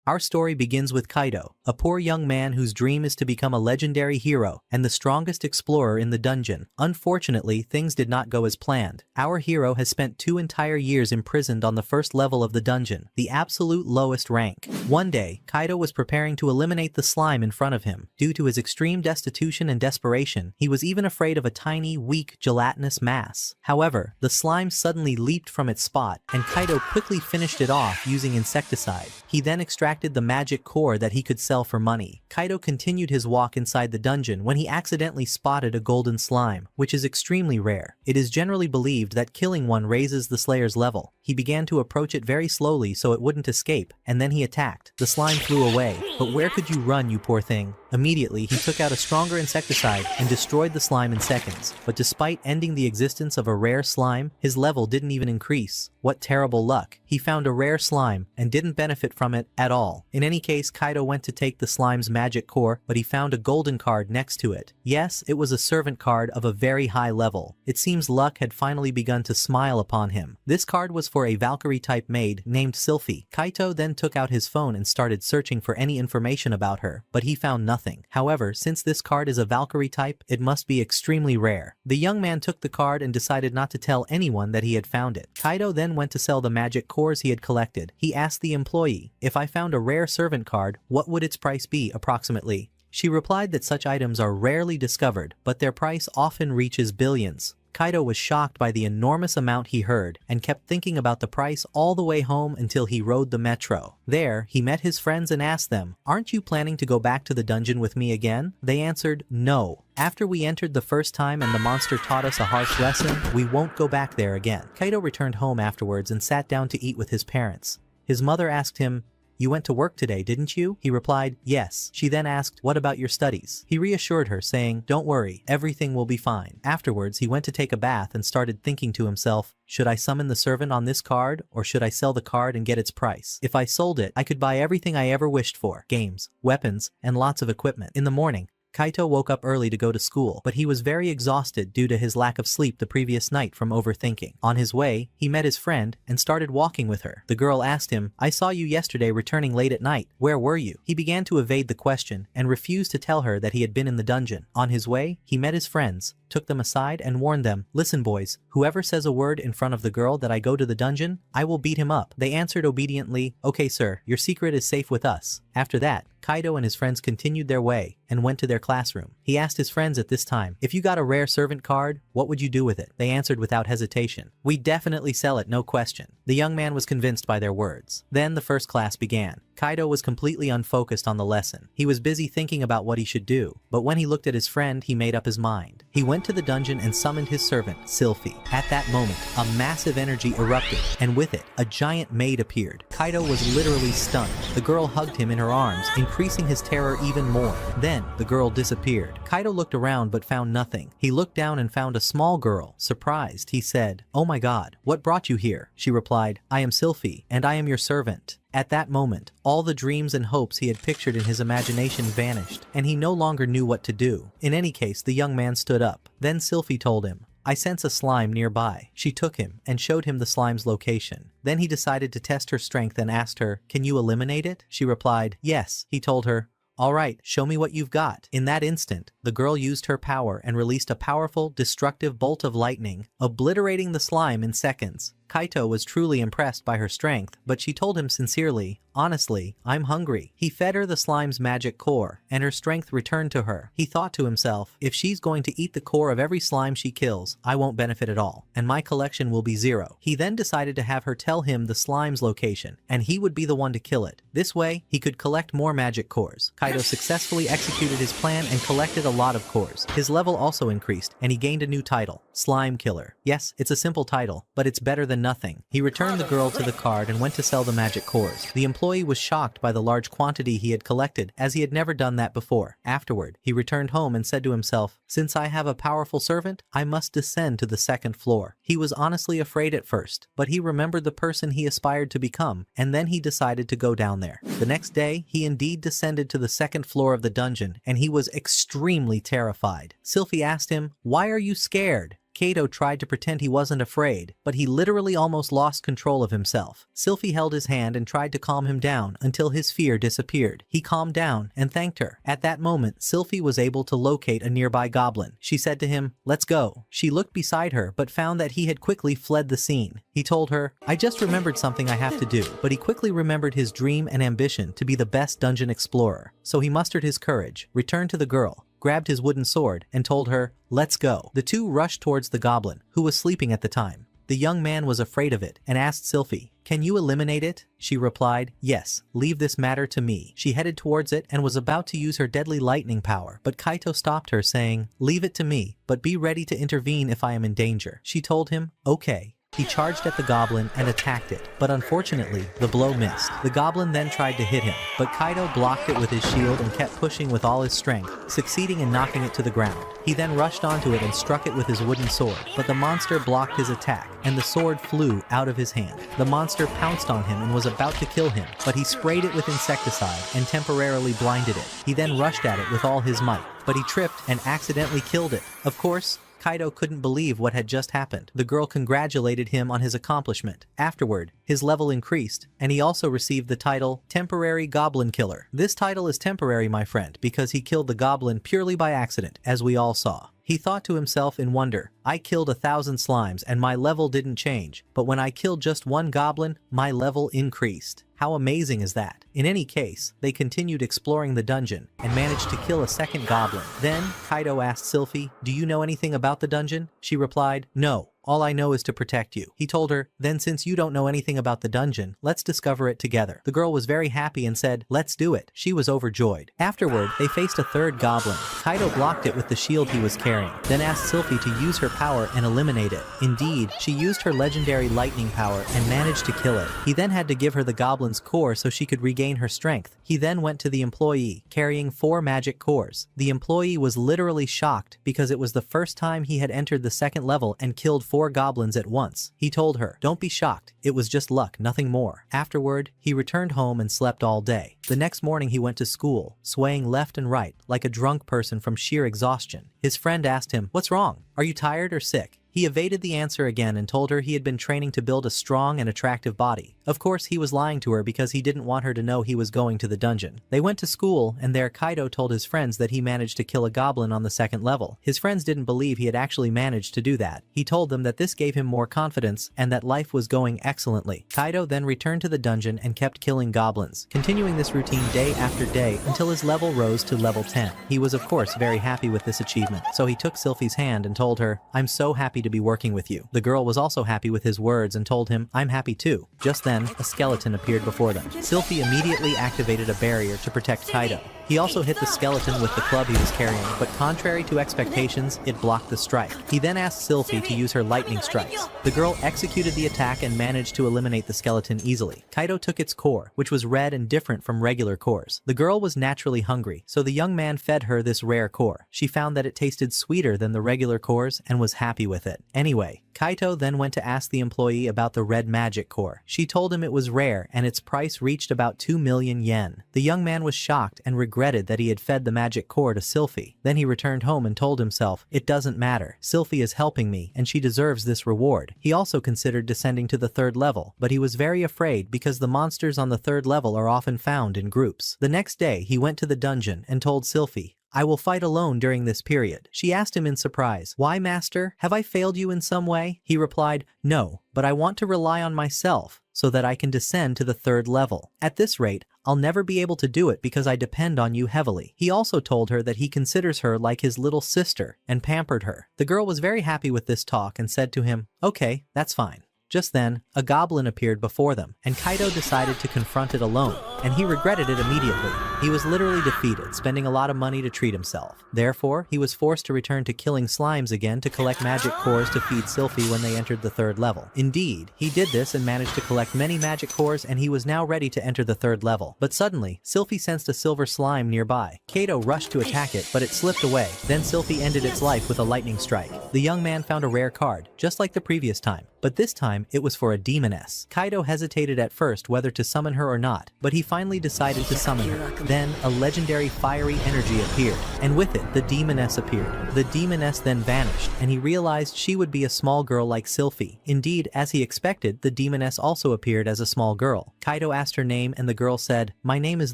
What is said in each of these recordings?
Our story begins with Kaido, a poor young man whose dream is to become a legendary hero and the strongest explorer in the dungeon. Unfortunately, things did not go as planned. Our hero has spent 2 entire years imprisoned on the first level of the dungeon, the absolute lowest rank. One day, Kaido was preparing to eliminate the slime in front of him. Due to his extreme destitution and desperation, he was even afraid of a tiny, weak, gelatinous mass. However, the slime suddenly leaped from its spot, and Kaido quickly finished it off using insecticide. He then extracted the magic core that he could sell for money. Kaido continued his walk inside the dungeon when he accidentally spotted a golden slime, which is extremely rare. It is generally believed that killing one raises the Slayer's level. He began to approach it very slowly so it wouldn't escape, and then he attacked. The slime flew away. But where could you run, you poor thing? Immediately, he took out a stronger insecticide and destroyed the slime in seconds. But despite ending the existence of a rare slime, his level didn't even increase. What terrible luck. He found a rare slime and didn't benefit from it at all. In any case, Kaido went to take the slime's magic core, but he found a golden card next to it. Yes, it was a servant card of a very high level. It seems luck had finally begun to smile upon him. This card was for a Valkyrie-type maid named Sylphie. Kaito then took out his phone and started searching for any information about her, but he found nothing. However, since this card is a Valkyrie type, it must be extremely rare. The young man took the card and decided not to tell anyone that he had found it. Kaido then went to sell the magic cores he had collected. He asked the employee, if I found a rare servant card, what would its price be approximately? She replied that such items are rarely discovered, but their price often reaches billions. Kaido was shocked by the enormous amount he heard and kept thinking about the price all the way home until he rode the metro. There, he met his friends and asked them, "Aren't you planning to go back to the dungeon with me again?" They answered, "No. After we entered the first time and the monster taught us a harsh lesson, we won't go back there again." Kaido returned home afterwards and sat down to eat with his parents. His mother asked him, "You went to work today, didn't you?" He replied, "Yes." She then asked, "What about your studies?" He reassured her, saying, "Don't worry, everything will be fine." Afterwards, he went to take a bath and started thinking to himself, should I summon the servant on this card, or should I sell the card and get its price? If I sold it, I could buy everything I ever wished for, games, weapons, and lots of equipment. In the morning, Kaito woke up early to go to school, but he was very exhausted due to his lack of sleep the previous night from overthinking. On his way, he met his friend and started walking with her. The girl asked him, "I saw you yesterday returning late at night. Where were you?" He began to evade the question and refused to tell her that he had been in the dungeon. On his way, he met his friends, took them aside and warned them, "Listen boys, whoever says a word in front of the girl that I go to the dungeon, I will beat him up." They answered obediently, "Okay sir, your secret is safe with us." After that, Kaido and his friends continued their way and went to their classroom. He asked his friends at this time, "If you got a rare servant card, what would you do with it?" They answered without hesitation, "We'd definitely sell it, no question." The young man was convinced by their words. Then the first class began. Kaido was completely unfocused on the lesson. He was busy thinking about what he should do, but when he looked at his friend, he made up his mind. He went to the dungeon and summoned his servant, Sylphie. At that moment, a massive energy erupted, and with it, a giant maid appeared. Kaido was literally stunned. The girl hugged him in her arms, increasing his terror even more. Then, the girl disappeared. Kaido looked around but found nothing. He looked down and found a small girl. Surprised, he said, "Oh my god, what brought you here?" She replied, "I am Sylphie, and I am your servant." At that moment, all the dreams and hopes he had pictured in his imagination vanished, and he no longer knew what to do. In any case, the young man stood up. Then Sylphie told him, "I sense a slime nearby." She took him and showed him the slime's location. Then he decided to test her strength and asked her, "Can you eliminate it?" She replied, "Yes." He told her, "All right, show me what you've got." In that instant, the girl used her power and released a powerful, destructive bolt of lightning, obliterating the slime in seconds. Kaito was truly impressed by her strength, but she told him sincerely, "Honestly, I'm hungry." He fed her the slime's magic core, and her strength returned to her. He thought to himself, if she's going to eat the core of every slime she kills, I won't benefit at all, and my collection will be zero. He then decided to have her tell him the slime's location, and he would be the one to kill it. This way, he could collect more magic cores. Kaito successfully executed his plan and collected a lot of cores. His level also increased, and he gained a new title, Slime Killer. Yes, it's a simple title, but it's better than nothing. He returned the girl to the card and went to sell the magic cores. The employee was shocked by the large quantity he had collected, as he had never done that before. Afterward, he returned home and said to himself, "Since I have a powerful servant, I must descend to the second floor." He was honestly afraid at first, but he remembered the person he aspired to become, and then he decided to go down there. The next day, he indeed descended to the second floor of the dungeon, and he was extremely terrified. Sylphie asked him, "Why are you scared?" Kato tried to pretend he wasn't afraid, but he literally almost lost control of himself. Sylphie held his hand and tried to calm him down until his fear disappeared. He calmed down and thanked her. At that moment, Sylphie was able to locate a nearby goblin. She said to him, "Let's go." She looked beside her but found that he had quickly fled the scene. He told her, "I just remembered something I have to do," but he quickly remembered his dream and ambition to be the best dungeon explorer. So he mustered his courage, returned to the girl, grabbed his wooden sword, and told her, "Let's go." The two rushed towards the goblin, who was sleeping at the time. The young man was afraid of it and asked Sylphie, "Can you eliminate it?" She replied, "Yes, leave this matter to me." She headed towards it and was about to use her deadly lightning power, but Kaito stopped her saying, "Leave it to me, but be ready to intervene if I am in danger." She told him, "Okay." He charged at the goblin and attacked it, but unfortunately, the blow missed. The goblin then tried to hit him, but Kaito blocked it with his shield and kept pushing with all his strength, succeeding in knocking it to the ground. He then rushed onto it and struck it with his wooden sword, but the monster blocked his attack, and the sword flew out of his hand. The monster pounced on him and was about to kill him, but he sprayed it with insecticide and temporarily blinded it. He then rushed at it with all his might, but he tripped and accidentally killed it. Of course, Kaito couldn't believe what had just happened. The girl congratulated him on his accomplishment. Afterward, his level increased, and he also received the title Temporary Goblin Killer. This title is temporary, my friend, because he killed the goblin purely by accident, as we all saw. He thought to himself in wonder, "I killed 1,000 slimes and my level didn't change, but when I killed just one goblin, my level increased." How amazing is that? In any case, they continued exploring the dungeon and managed to kill a second goblin. Then, Kaito asked Sylphie, "Do you know anything about the dungeon?" She replied, "No. All I know is to protect you." He told her, "Then since you don't know anything about the dungeon, let's discover it together." The girl was very happy and said, "Let's do it." She was overjoyed. Afterward, they faced a third goblin. Kaito blocked it with the shield he was carrying, then asked Sylphie to use her power and eliminate it. Indeed, she used her legendary lightning power and managed to kill it. He then had to give her the goblin's core so she could regain her strength. He then went to the employee, carrying 4 magic cores. The employee was literally shocked because it was the first time he had entered the second level and killed 4 goblins at once. He told her, "Don't be shocked, it was just luck, nothing more." Afterward, he returned home and slept all day. The next morning he went to school, swaying left and right, like a drunk person from sheer exhaustion. His friend asked him, "What's wrong? Are you tired or sick?" He evaded the answer again and told her he had been training to build a strong and attractive body. Of course, he was lying to her because he didn't want her to know he was going to the dungeon. They went to school, and there Kaito told his friends that he managed to kill a goblin on the second level. His friends didn't believe he had actually managed to do that. He told them that this gave him more confidence and that life was going excellently. Kaito then returned to the dungeon and kept killing goblins, continuing this routine day after day until his level rose to level 10. He was of course very happy with this achievement, so he took Sylphie's hand and told her, "I'm so happy to be working with you." The girl was also happy with his words and told him, "I'm happy too." Just then, a skeleton appeared before them. Sylphie immediately activated a barrier to protect Kaito. He also hit the skeleton with the club he was carrying, but contrary to expectations, it blocked the strike. He then asked Sylphie to use her lightning strikes. The girl executed the attack and managed to eliminate the skeleton easily. Kaito took its core, which was red and different from regular cores. The girl was naturally hungry, so the young man fed her this rare core. She found that it tasted sweeter than the regular cores and was happy with it. Anyway, Kaito then went to ask the employee about the red magic core. She told him it was rare and its price reached about 2 million yen. The young man was shocked and regretted that he had fed the magic core to Sylphie. Then he returned home and told himself, "It doesn't matter. Sylphie is helping me and she deserves this reward." He also considered descending to the 3rd level, but he was very afraid because the monsters on the 3rd level are often found in groups. The next day, he went to the dungeon and told Sylphie, "I will fight alone during this period." She asked him in surprise, "Why, master? Have I failed you in some way?" He replied, "No, but I want to rely on myself so that I can descend to the 3rd level. At this rate, I'll never be able to do it because I depend on you heavily." He also told her that he considers her like his little sister and pampered her. The girl was very happy with this talk and said to him, "Okay, that's fine." Just then, a goblin appeared before them, and Kaito decided to confront it alone, and he regretted it immediately. He was literally defeated, spending a lot of money to treat himself. Therefore, he was forced to return to killing slimes again to collect magic cores to feed Sylphie when they entered the 3rd level. Indeed, he did this and managed to collect many magic cores, and he was now ready to enter the 3rd level. But suddenly, Sylphie sensed a silver slime nearby. Kaito rushed to attack it, but it slipped away. Then Sylphie ended its life with a lightning strike. The young man found a rare card, just like the previous time. but this time it was for a demoness. Kaido hesitated at first whether to summon her or not, but he finally decided to summon her. Then, a legendary fiery energy appeared, and with it, the demoness appeared. The demoness then vanished, and he realized she would be a small girl like Sylphie. Indeed, as he expected, the demoness also appeared as a small girl. Kaido asked her name and the girl said, "My name is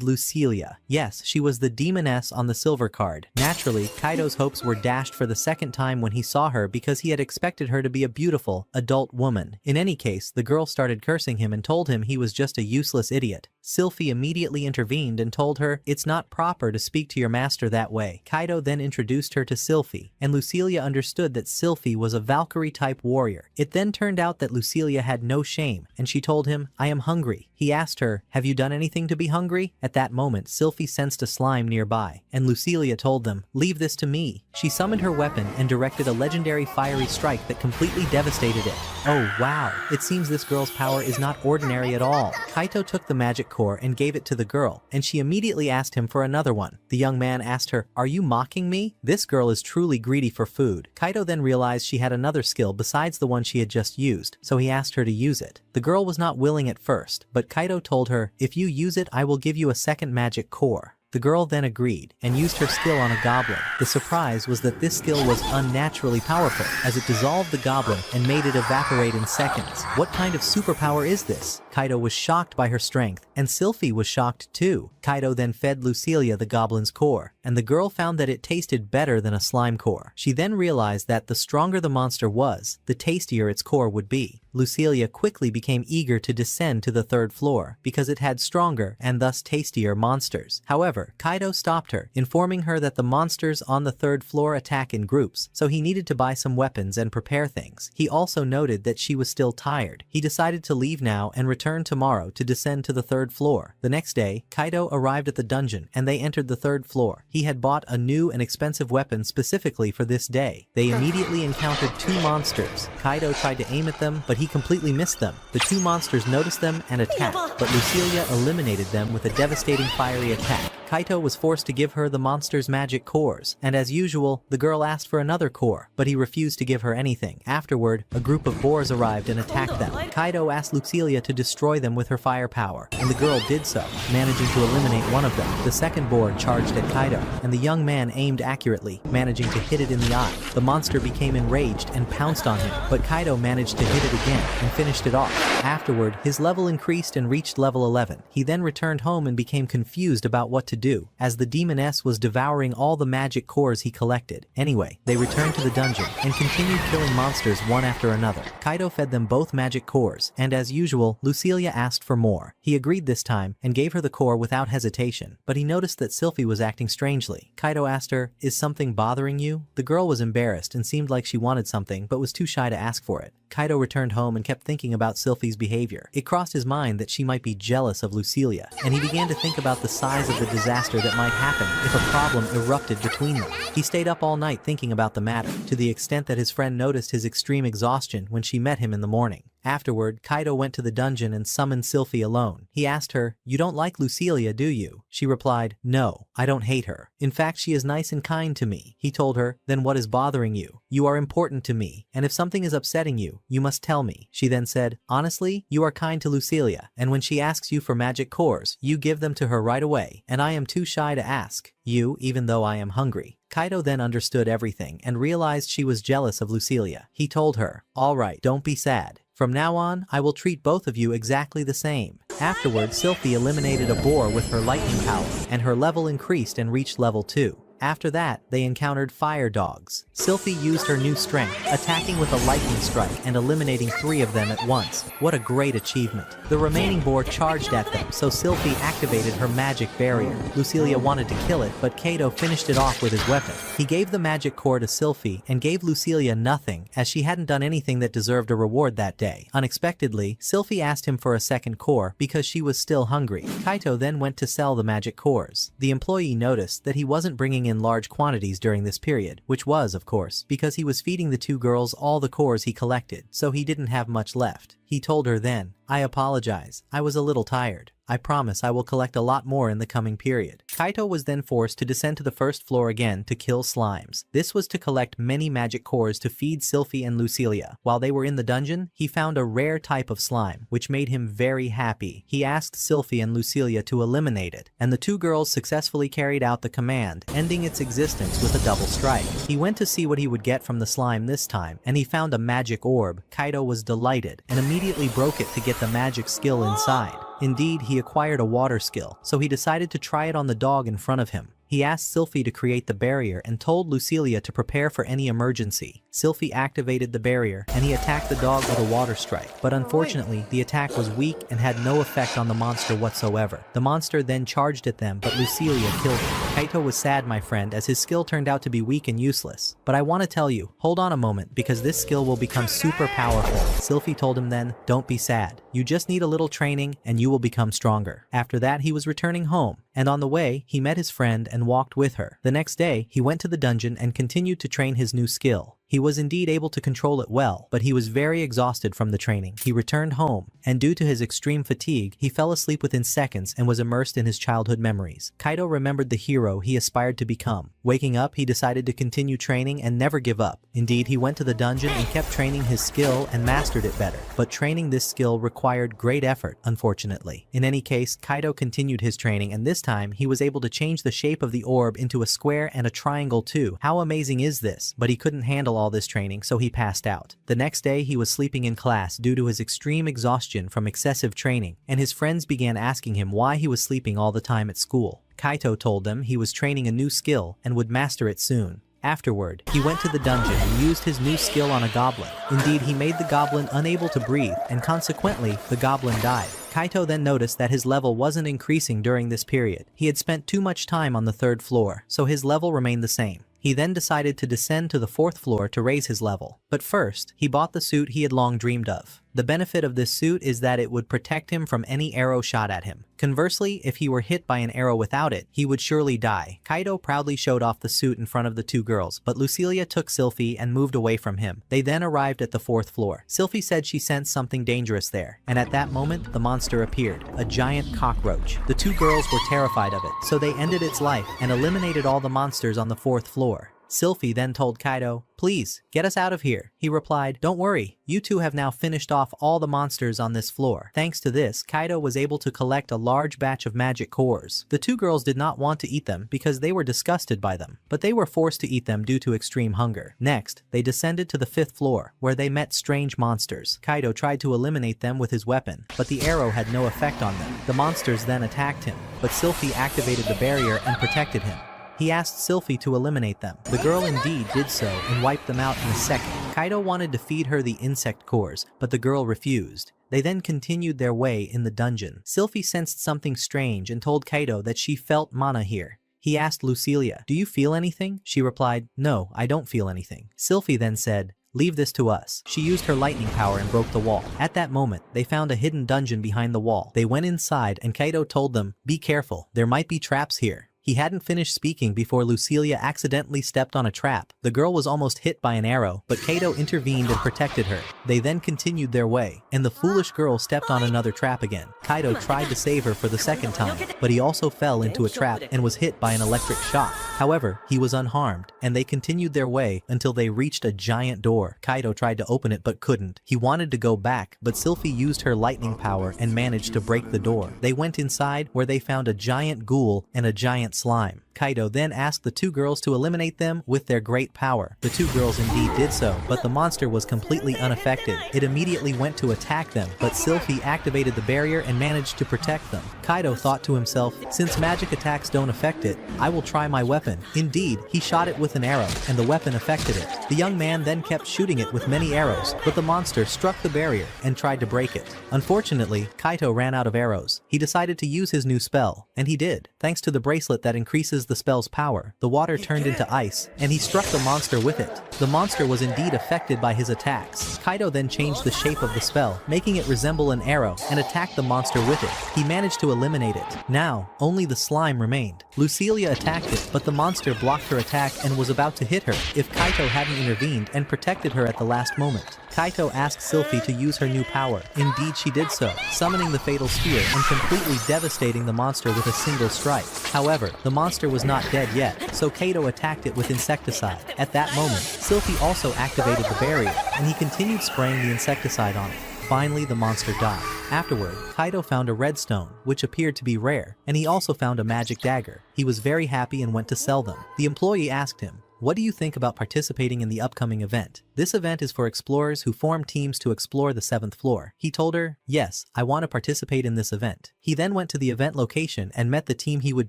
Lucilia." Yes, she was the demoness on the silver card. Naturally, Kaido's hopes were dashed for the second time when he saw her because he had expected her to be a beautiful, adult woman. In any case, the girl started cursing him and told him he was just a useless idiot. Sylphie immediately intervened and told her, "It's not proper to speak to your master that way." Kaido then introduced her to Sylphie, and Lucilia understood that Sylphie was a Valkyrie-type warrior. It then turned out that Lucilia had no shame, and she told him, "I am hungry." He asked her, "Have you done anything to be hungry?" At that moment, Sylphie sensed a slime nearby, and Lucilia told them, "Leave this to me." She summoned her weapon and directed a legendary fiery strike that completely devastated it. Oh wow, it seems this girl's power is not ordinary at all. Kaito took the magic core and gave it to the girl, and she immediately asked him for another one. The young man asked her, "Are you mocking me? This girl is truly greedy for food." Kaito then realized she had another skill besides the one she had just used, so he asked her to use it. The girl was not willing at first, but Kaito told her, "If you use it, I will give you a second magic core." The girl then agreed, and used her skill on a goblin. The surprise was that this skill was unnaturally powerful, as it dissolved the goblin and made it evaporate in seconds. What kind of superpower is this? Kaito was shocked by her strength, and Sylphie was shocked too. Kaito then fed Lucilia the goblin's core, and the girl found that it tasted better than a slime core. She then realized that the stronger the monster was, the tastier its core would be. Lucilia quickly became eager to descend to the third floor, because it had stronger and thus tastier monsters. However, Kaito stopped her, informing her that the monsters on the third floor attack in groups, so he needed to buy some weapons and prepare things. He also noted that she was still tired. He decided to leave now and return tomorrow to descend to the third floor. The next day, Kaito arrived at the dungeon, and they entered the third floor. He had bought a new and expensive weapon specifically for this day. They immediately encountered two monsters. Kaito tried to aim at them, but he completely missed them. The two monsters noticed them and attacked, but Lucilia eliminated them with a devastating fiery attack. Kaito was forced to give her the monster's magic cores, and as usual, the girl asked for another core, but he refused to give her anything. Afterward, a group of boars arrived and attacked them. Kaito asked Lucilia to destroy them with her firepower, and the girl did so, managing to eliminate one of them. The second boar charged at Kaito, and the young man aimed accurately, managing to hit it in the eye. The monster became enraged and pounced on him, but Kaito managed to hit it again and finished it off. Afterward, his level increased and reached level 11. He then returned home and became confused about what to do, as the demoness was devouring all the magic cores he collected. Anyway, they returned to the dungeon and continued killing monsters one after another. Kaito fed them both magic cores, and as usual, Lucilia asked for more. He agreed this time and gave her the core without hesitation, but he noticed that Sylphie was acting strangely. Kaito asked her, "Is something bothering you?" The girl was embarrassed and seemed like she wanted something but was too shy to ask for it. Kaito returned home and kept thinking about Sylphie's behavior. It crossed his mind that she might be jealous of Lucilia, and he began to think about the size of the disaster that might happen if a problem erupted between them. He stayed up all night thinking about the matter, to the extent that his friend noticed his extreme exhaustion when she met him in the morning. Afterward, Kaito went to the dungeon and summoned Sylphie alone. He asked her, "You don't like Lucilia, do you?" She replied, "No, I don't hate her. In fact, she is nice and kind to me." He told her, "Then what is bothering you? You are important to me, and if something is upsetting you, you must tell me." She then said, "Honestly, you are kind to Lucilia, and when she asks you for magic cores, you give them to her right away, and I am too shy to ask you, even though I am hungry." Kaito then understood everything and realized she was jealous of Lucilia. He told her, "All right, don't be sad. From now on, I will treat both of you exactly the same." Afterward, Sylphie eliminated a boar with her lightning power, and her level increased and reached level 2. After that, they encountered fire dogs. Sylphie used her new strength, attacking with a lightning strike and eliminating 3 of them at once. What a great achievement. The remaining boar charged at them, so Sylphie activated her magic barrier. Lucilia wanted to kill it, but Kaito finished it off with his weapon. He gave the magic core to Sylphie and gave Lucilia nothing, as she hadn't done anything that deserved a reward that day. Unexpectedly, Sylphie asked him for a second core because she was still hungry. Kaito then went to sell the magic cores. The employee noticed that he wasn't bringing in large quantities during this period, which was, of course, because he was feeding the 2 girls all the cores he collected, so he didn't have much left. He told her then, "I apologize, I was a little tired. I promise I will collect a lot more in the coming period." Kaito was then forced to descend to the first floor again to kill slimes. This was to collect many magic cores to feed Sylphie and Lucilia. While they were in the dungeon, he found a rare type of slime, which made him very happy. He asked Sylphie and Lucilia to eliminate it, and the two girls successfully carried out the command, ending its existence with a double strike. He went to see what he would get from the slime this time, and he found a magic orb. Kaito was delighted, and immediately broke it to get the magic skill inside. Indeed, he acquired a water skill, so he decided to try it on the dog in front of him. He asked Sylphie to create the barrier and told Lucilia to prepare for any emergency. Sylphie activated the barrier and he attacked the dog with a water strike, but unfortunately the attack was weak and had no effect on the monster whatsoever. The monster then charged at them, but Lucilia killed him. Kaito was sad, my friend, as his skill turned out to be weak and useless. But I want to tell you, hold on a moment, because this skill will become super powerful. Sylphie told him then, don't be sad. You just need a little training and you will become stronger. After that, he was returning home, and on the way, he met his friend and walked with her. The next day, he went to the dungeon and continued to train his new skill. He was indeed able to control it well, but he was very exhausted from the training. He returned home, and due to his extreme fatigue, he fell asleep within seconds and was immersed in his childhood memories. Kaito remembered the hero he aspired to become. Waking up, he decided to continue training and never give up. Indeed, he went to the dungeon and kept training his skill and mastered it better. But training this skill required great effort, unfortunately. In any case, Kaito continued his training, and this time, he was able to change the shape of the orb into a square and a triangle too. How amazing is this? But he couldn't handle all this training, so he passed out. The next day, he was sleeping in class due to his extreme exhaustion from excessive training, and his friends began asking him why he was sleeping all the time at school. Kaito told them he was training a new skill and would master it soon. Afterward, he went to the dungeon and used his new skill on a goblin. Indeed, he made the goblin unable to breathe, and consequently, the goblin died. Kaito then noticed that his level wasn't increasing during this period. He had spent too much time on the third floor, so his level remained the same. He then decided to descend to the fourth floor to raise his level. But first, he bought the suit he had long dreamed of. The benefit of this suit is that it would protect him from any arrow shot at him. Conversely, if he were hit by an arrow without it, he would surely die. Kaito proudly showed off the suit in front of the two girls, but Lucilia took Sylphie and moved away from him. They then arrived at the fourth floor. Sylphie said she sensed something dangerous there, and at that moment, the monster appeared, a giant cockroach. The two girls were terrified of it, so they ended its life and eliminated all the monsters on the fourth floor. Sylphie then told Kaito, "Please, get us out of here." He replied, "Don't worry, you two have now finished off all the monsters on this floor." Thanks to this, Kaito was able to collect a large batch of magic cores. The two girls did not want to eat them because they were disgusted by them, but they were forced to eat them due to extreme hunger. Next, they descended to the fifth floor, where they met strange monsters. Kaito tried to eliminate them with his weapon, but the arrow had no effect on them. The monsters then attacked him, but Sylphie activated the barrier and protected him. He asked Sylphie to eliminate them. The girl indeed did so and wiped them out in a second. Kaito wanted to feed her the insect cores, but the girl refused. They then continued their way in the dungeon. Sylphie sensed something strange and told Kaito that she felt mana here. He asked Lucilia, "Do you feel anything?" She replied, "No, I don't feel anything." Sylphie then said, "Leave this to us." She used her lightning power and broke the wall. At that moment, they found a hidden dungeon behind the wall. They went inside and Kaito told them, "Be careful, there might be traps here." He hadn't finished speaking before Lucilia accidentally stepped on a trap. The girl was almost hit by an arrow, but Kaito intervened and protected her. They then continued their way, and the foolish girl stepped on another trap again. Kaito tried to save her for the second time, but he also fell into a trap and was hit by an electric shock. However, he was unharmed, and they continued their way until they reached a giant door. Kaito tried to open it but couldn't. He wanted to go back, but Sylphie used her lightning power and managed to break the door. They went inside, where they found a giant ghoul and a giant slime. Kaito then asked the two girls to eliminate them with their great power. The two girls indeed did so, but the monster was completely unaffected. It immediately went to attack them, but Sylphie activated the barrier and managed to protect them. Kaito thought to himself, "Since magic attacks don't affect it, I will try my weapon." Indeed, he shot it with an arrow, and the weapon affected it. The young man then kept shooting it with many arrows, but the monster struck the barrier and tried to break it. Unfortunately, Kaito ran out of arrows. He decided to use his new spell, and he did. Thanks to the bracelet that increases the spell's power, the water turned into ice, and he struck the monster with it. The monster was indeed affected by his attacks. Kaito then changed the shape of the spell, making it resemble an arrow, and attacked the monster with it. He managed to eliminate it. Now, only the slime remained. Lucilia attacked it, but the monster blocked her attack and was about to hit her if Kaito hadn't intervened and protected her at the last moment. Kaito asked Sylphie to use her new power. Indeed she did so, summoning the fatal spear and completely devastating the monster with a single strike. However, the monster was not dead yet, so Kaito attacked it with insecticide. At that moment, Sylphie also activated the barrier, and he continued spraying the insecticide on it. Finally, the monster died. Afterward, Kaito found a red stone, which appeared to be rare, and he also found a magic dagger. He was very happy and went to sell them. The employee asked him, "What do you think about participating in the upcoming event? This event is for explorers who form teams to explore the 7th floor." He told her, "Yes, I want to participate in this event." He then went to the event location and met the team he would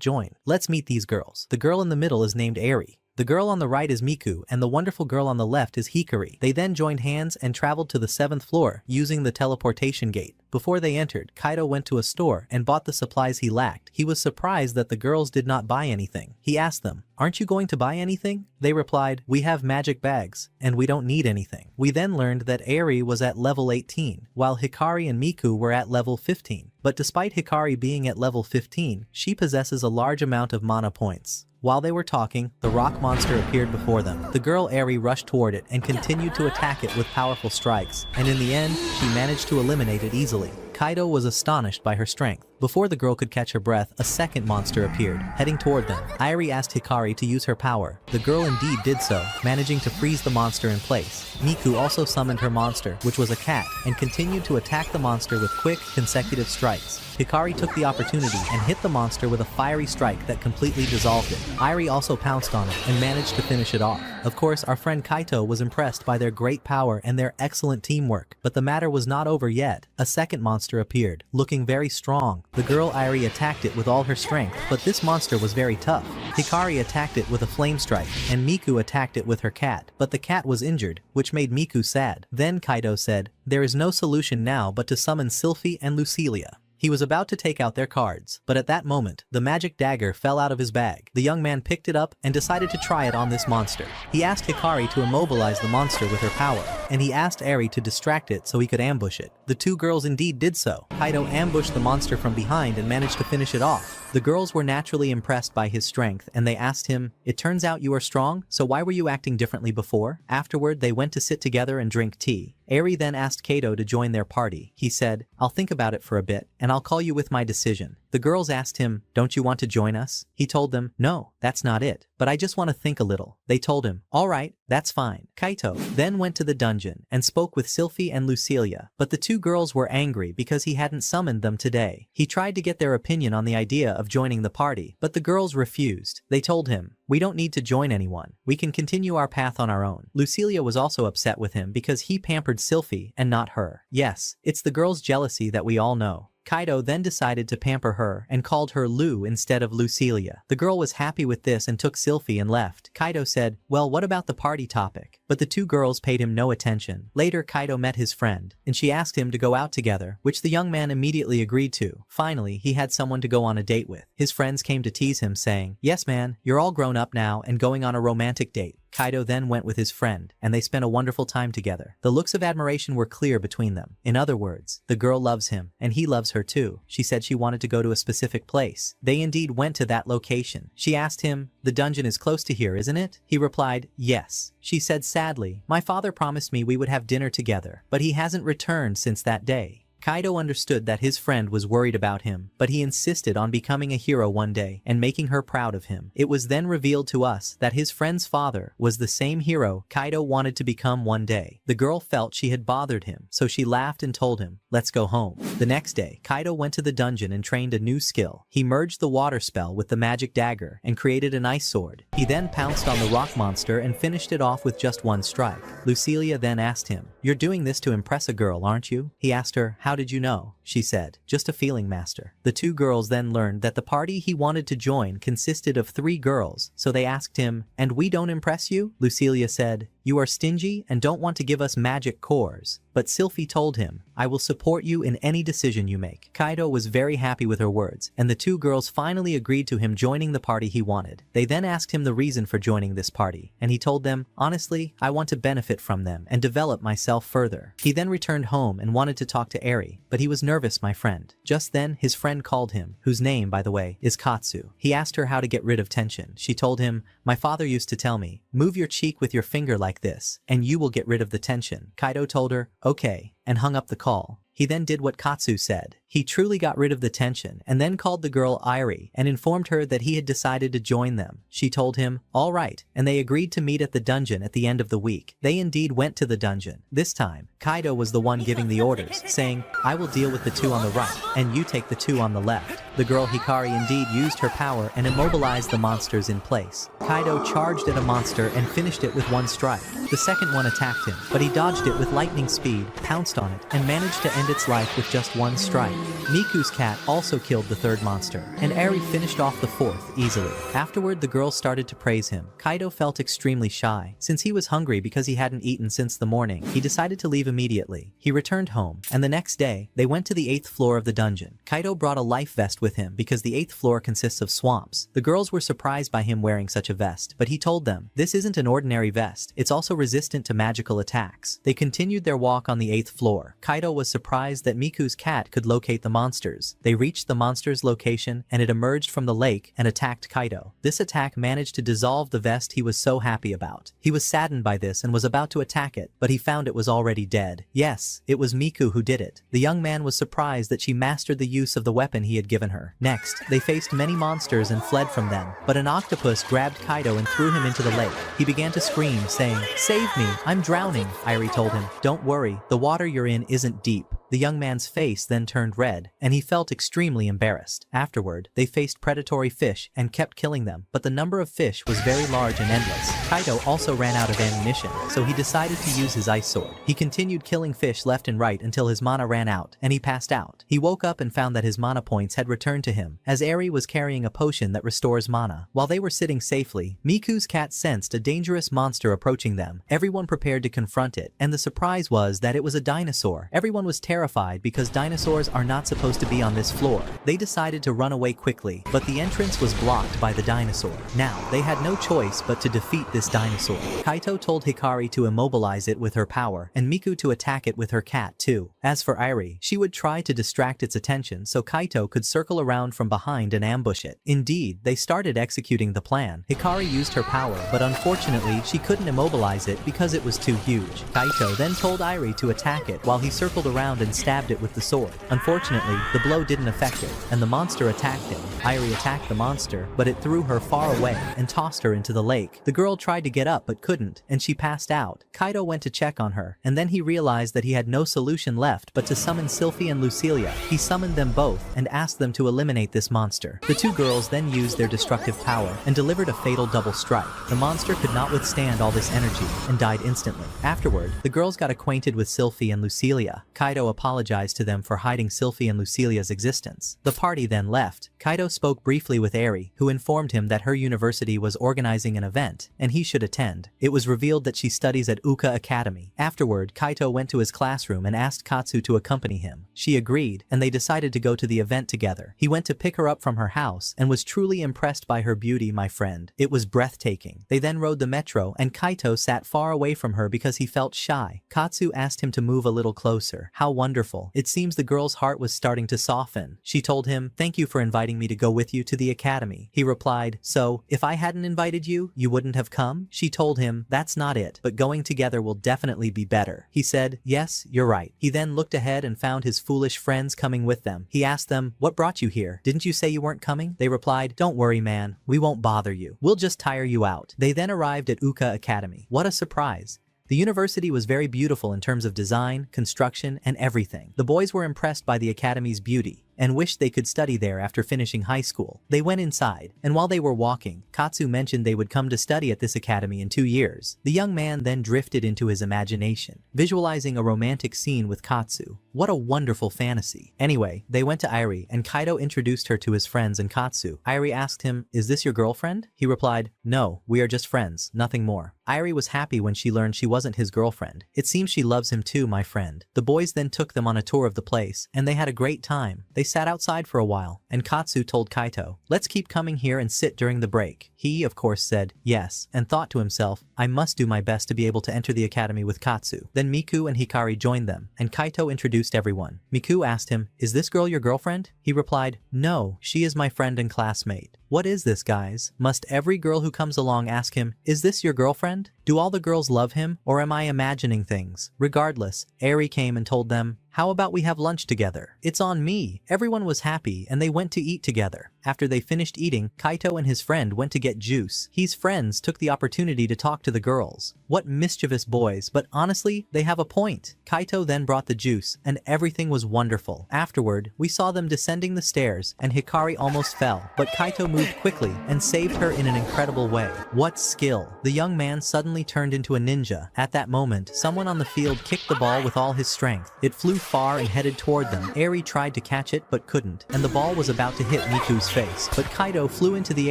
join. Let's meet these girls. The girl in the middle is named Eri. The girl on the right is Miku, and the wonderful girl on the left is Hikari. They then joined hands and traveled to the 7th floor using the teleportation gate. Before they entered, Kaito went to a store and bought the supplies he lacked. He was surprised that the girls did not buy anything. He asked them, "Aren't you going to buy anything?" They replied, "We have magic bags, and we don't need anything." We then learned that Eri was at level 18, while Hikari and Miku were at level 15. But despite Hikari being at level 15, she possesses a large amount of mana points. While they were talking, the rock monster appeared before them. The girl Eri rushed toward it and continued to attack it with powerful strikes, and in the end, she managed to eliminate it easily. Kaito was astonished by her strength. Before the girl could catch her breath, a second monster appeared, heading toward them. Eri asked Hikari to use her power. The girl indeed did so, managing to freeze the monster in place. Miku also summoned her monster, which was a cat, and continued to attack the monster with quick, consecutive strikes. Hikari took the opportunity and hit the monster with a fiery strike that completely dissolved it. Eri also pounced on it and managed to finish it off. Of course, our friend Kaito was impressed by their great power and their excellent teamwork, but the matter was not over yet. A second monster appeared, looking very strong. The girl Eri attacked it with all her strength, but this monster was very tough. Hikari attacked it with a flame strike, and Miku attacked it with her cat, but the cat was injured, which made Miku sad. Then Kaito said, "There is no solution now but to summon Sylphie and Lucilia." He was about to take out their cards, but at that moment, the magic dagger fell out of his bag. The young man picked it up and decided to try it on this monster. He asked Hikari to immobilize the monster with her power, and he asked Eri to distract it so he could ambush it. The two girls indeed did so. Kaito ambushed the monster from behind and managed to finish it off. The girls were naturally impressed by his strength, and they asked him, "It turns out you are strong, so why were you acting differently before?" Afterward, they went to sit together and drink tea. Eri then asked Kaito to join their party. He said, "I'll think about it for a bit, and I'll call you with my decision." The girls asked him, "Don't you want to join us?" He told them, "No, that's not it, but I just want to think a little." They told him, "All right, that's fine." Kaito then went to the dungeon and spoke with Sylphie and Lucilia, but the two girls were angry because he hadn't summoned them today. He tried to get their opinion on the idea of joining the party, but the girls refused. They told him, "We don't need to join anyone. We can continue our path on our own." Lucilia was also upset with him because he pampered Sylphie and not her. Yes, it's the girl's jealousy that we all know. Kaito then decided to pamper her and called her Lu instead of Lucilia. The girl was happy with this and took Sylphie and left. Kaito said, "Well, what about the party topic?" But the two girls paid him no attention. Later, Kaito met his friend, and she asked him to go out together, which the young man immediately agreed to. Finally, he had someone to go on a date with. His friends came to tease him, saying, "Yes man, you're all grown up now and going on a romantic date." Kaito then went with his friend, and they spent a wonderful time together. The looks of admiration were clear between them. In other words, the girl loves him, and he loves her too. She said she wanted to go to a specific place. They indeed went to that location. She asked him, "The dungeon is close to here, isn't it?" He replied, "Yes." She said sadly, "My father promised me we would have dinner together, but he hasn't returned since that day." Kaito understood that his friend was worried about him, but he insisted on becoming a hero one day and making her proud of him. It was then revealed to us that his friend's father was the same hero Kaito wanted to become one day. The girl felt she had bothered him, so she laughed and told him, "Let's go home." The next day, Kaito went to the dungeon and trained a new skill. He merged the water spell with the magic dagger and created an ice sword. He then pounced on the rock monster and finished it off with just one strike. Lucilia then asked him, "You're doing this to impress a girl, aren't you?" He asked her, "How did you know?" She said, "Just a feeling, master." The two girls then learned that the party he wanted to join consisted of 3 girls, so they asked him, "And we don't impress you?" Lucilia said, "You are stingy and don't want to give us magic cores." but Sylphie told him, "I will support you in any decision you make." Kaido was very happy with her words, and the two girls finally agreed to him joining the party he wanted. They then asked him the reason for joining this party, and he told them, "Honestly, I want to benefit from them and develop myself further." He then returned home and wanted to talk to Eri, but he was nervous, my friend. Just then, his friend called him, whose name, by the way, is Katsu. He asked her how to get rid of tension. She told him, "My father used to tell me, move your cheek with your finger like this, and you will get rid of the tension." Kaido told her, "Okay," and hung up the call. He then did what Katsu said. He truly got rid of the tension and then called the girl Irie and informed her that he had decided to join them. She told him, "All right," and they agreed to meet at the dungeon at the end of the week. They indeed went to the dungeon. This time, Kaido was the one giving the orders, saying, "I will deal with the two on the right, and you take the two on the left." The girl Hikari indeed used her power and immobilized the monsters in place. Kaido charged at a monster and finished it with one strike. The second one attacked him, but he dodged it with lightning speed, pounced on it, and managed to end its life with just one strike. Miku's cat also killed the third monster, and Eri finished off the fourth easily. Afterward, the girls started to praise him. Kaido felt extremely shy. Since he was hungry because he hadn't eaten since the morning, he decided to leave immediately. He returned home, and the next day, they went to the 8th floor of the dungeon. Kaido brought a life vest with him because the 8th floor consists of swamps. The girls were surprised by him wearing such a vest, but he told them, "This isn't an ordinary vest, it's also resistant to magical attacks." They continued their walk on the 8th floor. Kaido was surprised that Miku's cat could locate the monsters. They reached the monster's location and it emerged from the lake and attacked Kaido. This attack managed to dissolve the vest he was so happy about. He was saddened by this and was about to attack it, but he found it was already dead. Yes, it was Miku who did it. The young man was surprised that she mastered the use of the weapon he had given her. Next, they faced many monsters and fled from them, but an octopus grabbed Kaido and threw him into the lake. He began to scream, saying, "Save me, I'm drowning." Irie told him, "Don't worry, the water you're in isn't deep." The young man's face then turned red, and he felt extremely embarrassed. Afterward, they faced predatory fish and kept killing them, but the number of fish was very large and endless. Kaido also ran out of ammunition, so he decided to use his ice sword. He continued killing fish left and right until his mana ran out, and he passed out. He woke up and found that his mana points had returned to him, as Eri was carrying a potion that restores mana. While they were sitting safely, Miku's cat sensed a dangerous monster approaching them. Everyone prepared to confront it, and the surprise was that it was a dinosaur. Everyone was terrified because dinosaurs are not supposed to be on this floor. They decided to run away quickly, but the entrance was blocked by the dinosaur. Now, they had no choice but to defeat this dinosaur. Kaito told Hikari to immobilize it with her power, and Miku to attack it with her cat too. As for Irie, she would try to distract its attention so Kaito could circle around from behind and ambush it. Indeed, they started executing the plan. Hikari used her power, but unfortunately, she couldn't immobilize it because it was too huge. Kaito then told Irie to attack it while he circled around and stabbed it with the sword. Unfortunately, the blow didn't affect it, and the monster attacked him. Irie attacked the monster, but it threw her far away and tossed her into the lake. The girl tried to get up but couldn't, and she passed out. Kaito went to check on her, and then he realized that he had no solution left but to summon Sylphie and Lucilia. He summoned them both and asked them to eliminate this monster. The two girls then used their destructive power and delivered a fatal double strike. The monster could not withstand all this energy and died instantly. Afterward, the girls got acquainted with Sylphie and Lucilia. Kaito apologized to them for hiding Sylphie and Lucilia's existence. The party then left. Kaito spoke briefly with Eri, who informed him that her university was organizing an event, and he should attend. It was revealed that she studies at Uka Academy. Afterward, Kaito went to his classroom and asked Katsu to accompany him. She agreed, and they decided to go to the event together. He went to pick her up from her house, and was truly impressed by her beauty, my friend. It was breathtaking. They then rode the metro, and Kaito sat far away from her because he felt shy. Katsu asked him to move a little closer. How wonderful. It seems the girl's heart was starting to soften. She told him, "Thank you for inviting me to go with you to the academy." He replied, "So, if I hadn't invited you, you wouldn't have come?" She told him, "That's not it, but going together will definitely be better." He said, "Yes, you're right." He then looked ahead and found his foolish friends coming with them. He asked them, "What brought you here? Didn't you say you weren't coming?" They replied, "Don't worry, man. We won't bother you. We'll just tire you out." They then arrived at Uka Academy. What a surprise. The university was very beautiful in terms of design, construction, and everything. The boys were impressed by the academy's beauty, and wished they could study there after finishing high school. They went inside, and while they were walking, Katsu mentioned they would come to study at this academy in 2 years. The young man then drifted into his imagination, visualizing a romantic scene with Katsu. What a wonderful fantasy. Anyway, they went to Irie, and Kaido introduced her to his friends and Katsu. Irie asked him, "Is this your girlfriend?" He replied, "No, we are just friends, nothing more." Irie was happy when she learned she wasn't his girlfriend. "It seems she loves him too, my friend." The boys then took them on a tour of the place, and they had a great time. They sat outside for a while, and Katsu told Kaito, "Let's keep coming here and sit during the break." He, of course, said yes, and thought to himself, "I must do my best to be able to enter the academy with Katsu." Then Miku and Hikari joined them, and Kaito introduced everyone. Miku asked him, "Is this girl your girlfriend?" He replied, "No, she is my friend and classmate." What is this, guys? Must every girl who comes along ask him, "Is this your girlfriend?" Do all the girls love him, or am I imagining things? Regardless, Eri came and told them, "How about we have lunch together? It's on me." Everyone was happy and they went to eat together. After they finished eating, Kaito and his friend went to get juice. His friends took the opportunity to talk to the girls. What mischievous boys, but honestly, they have a point. Kaito then brought the juice, and everything was wonderful. Afterward, we saw them descending the stairs, and Hikari almost fell, but Kaito moved quickly and saved her in an incredible way. What skill! The young man suddenly turned into a ninja. At that moment, someone on the field kicked the ball with all his strength. It flew far and headed toward them. Eri tried to catch it but couldn't, and the ball was about to hit Miku's face, but Kaito flew into the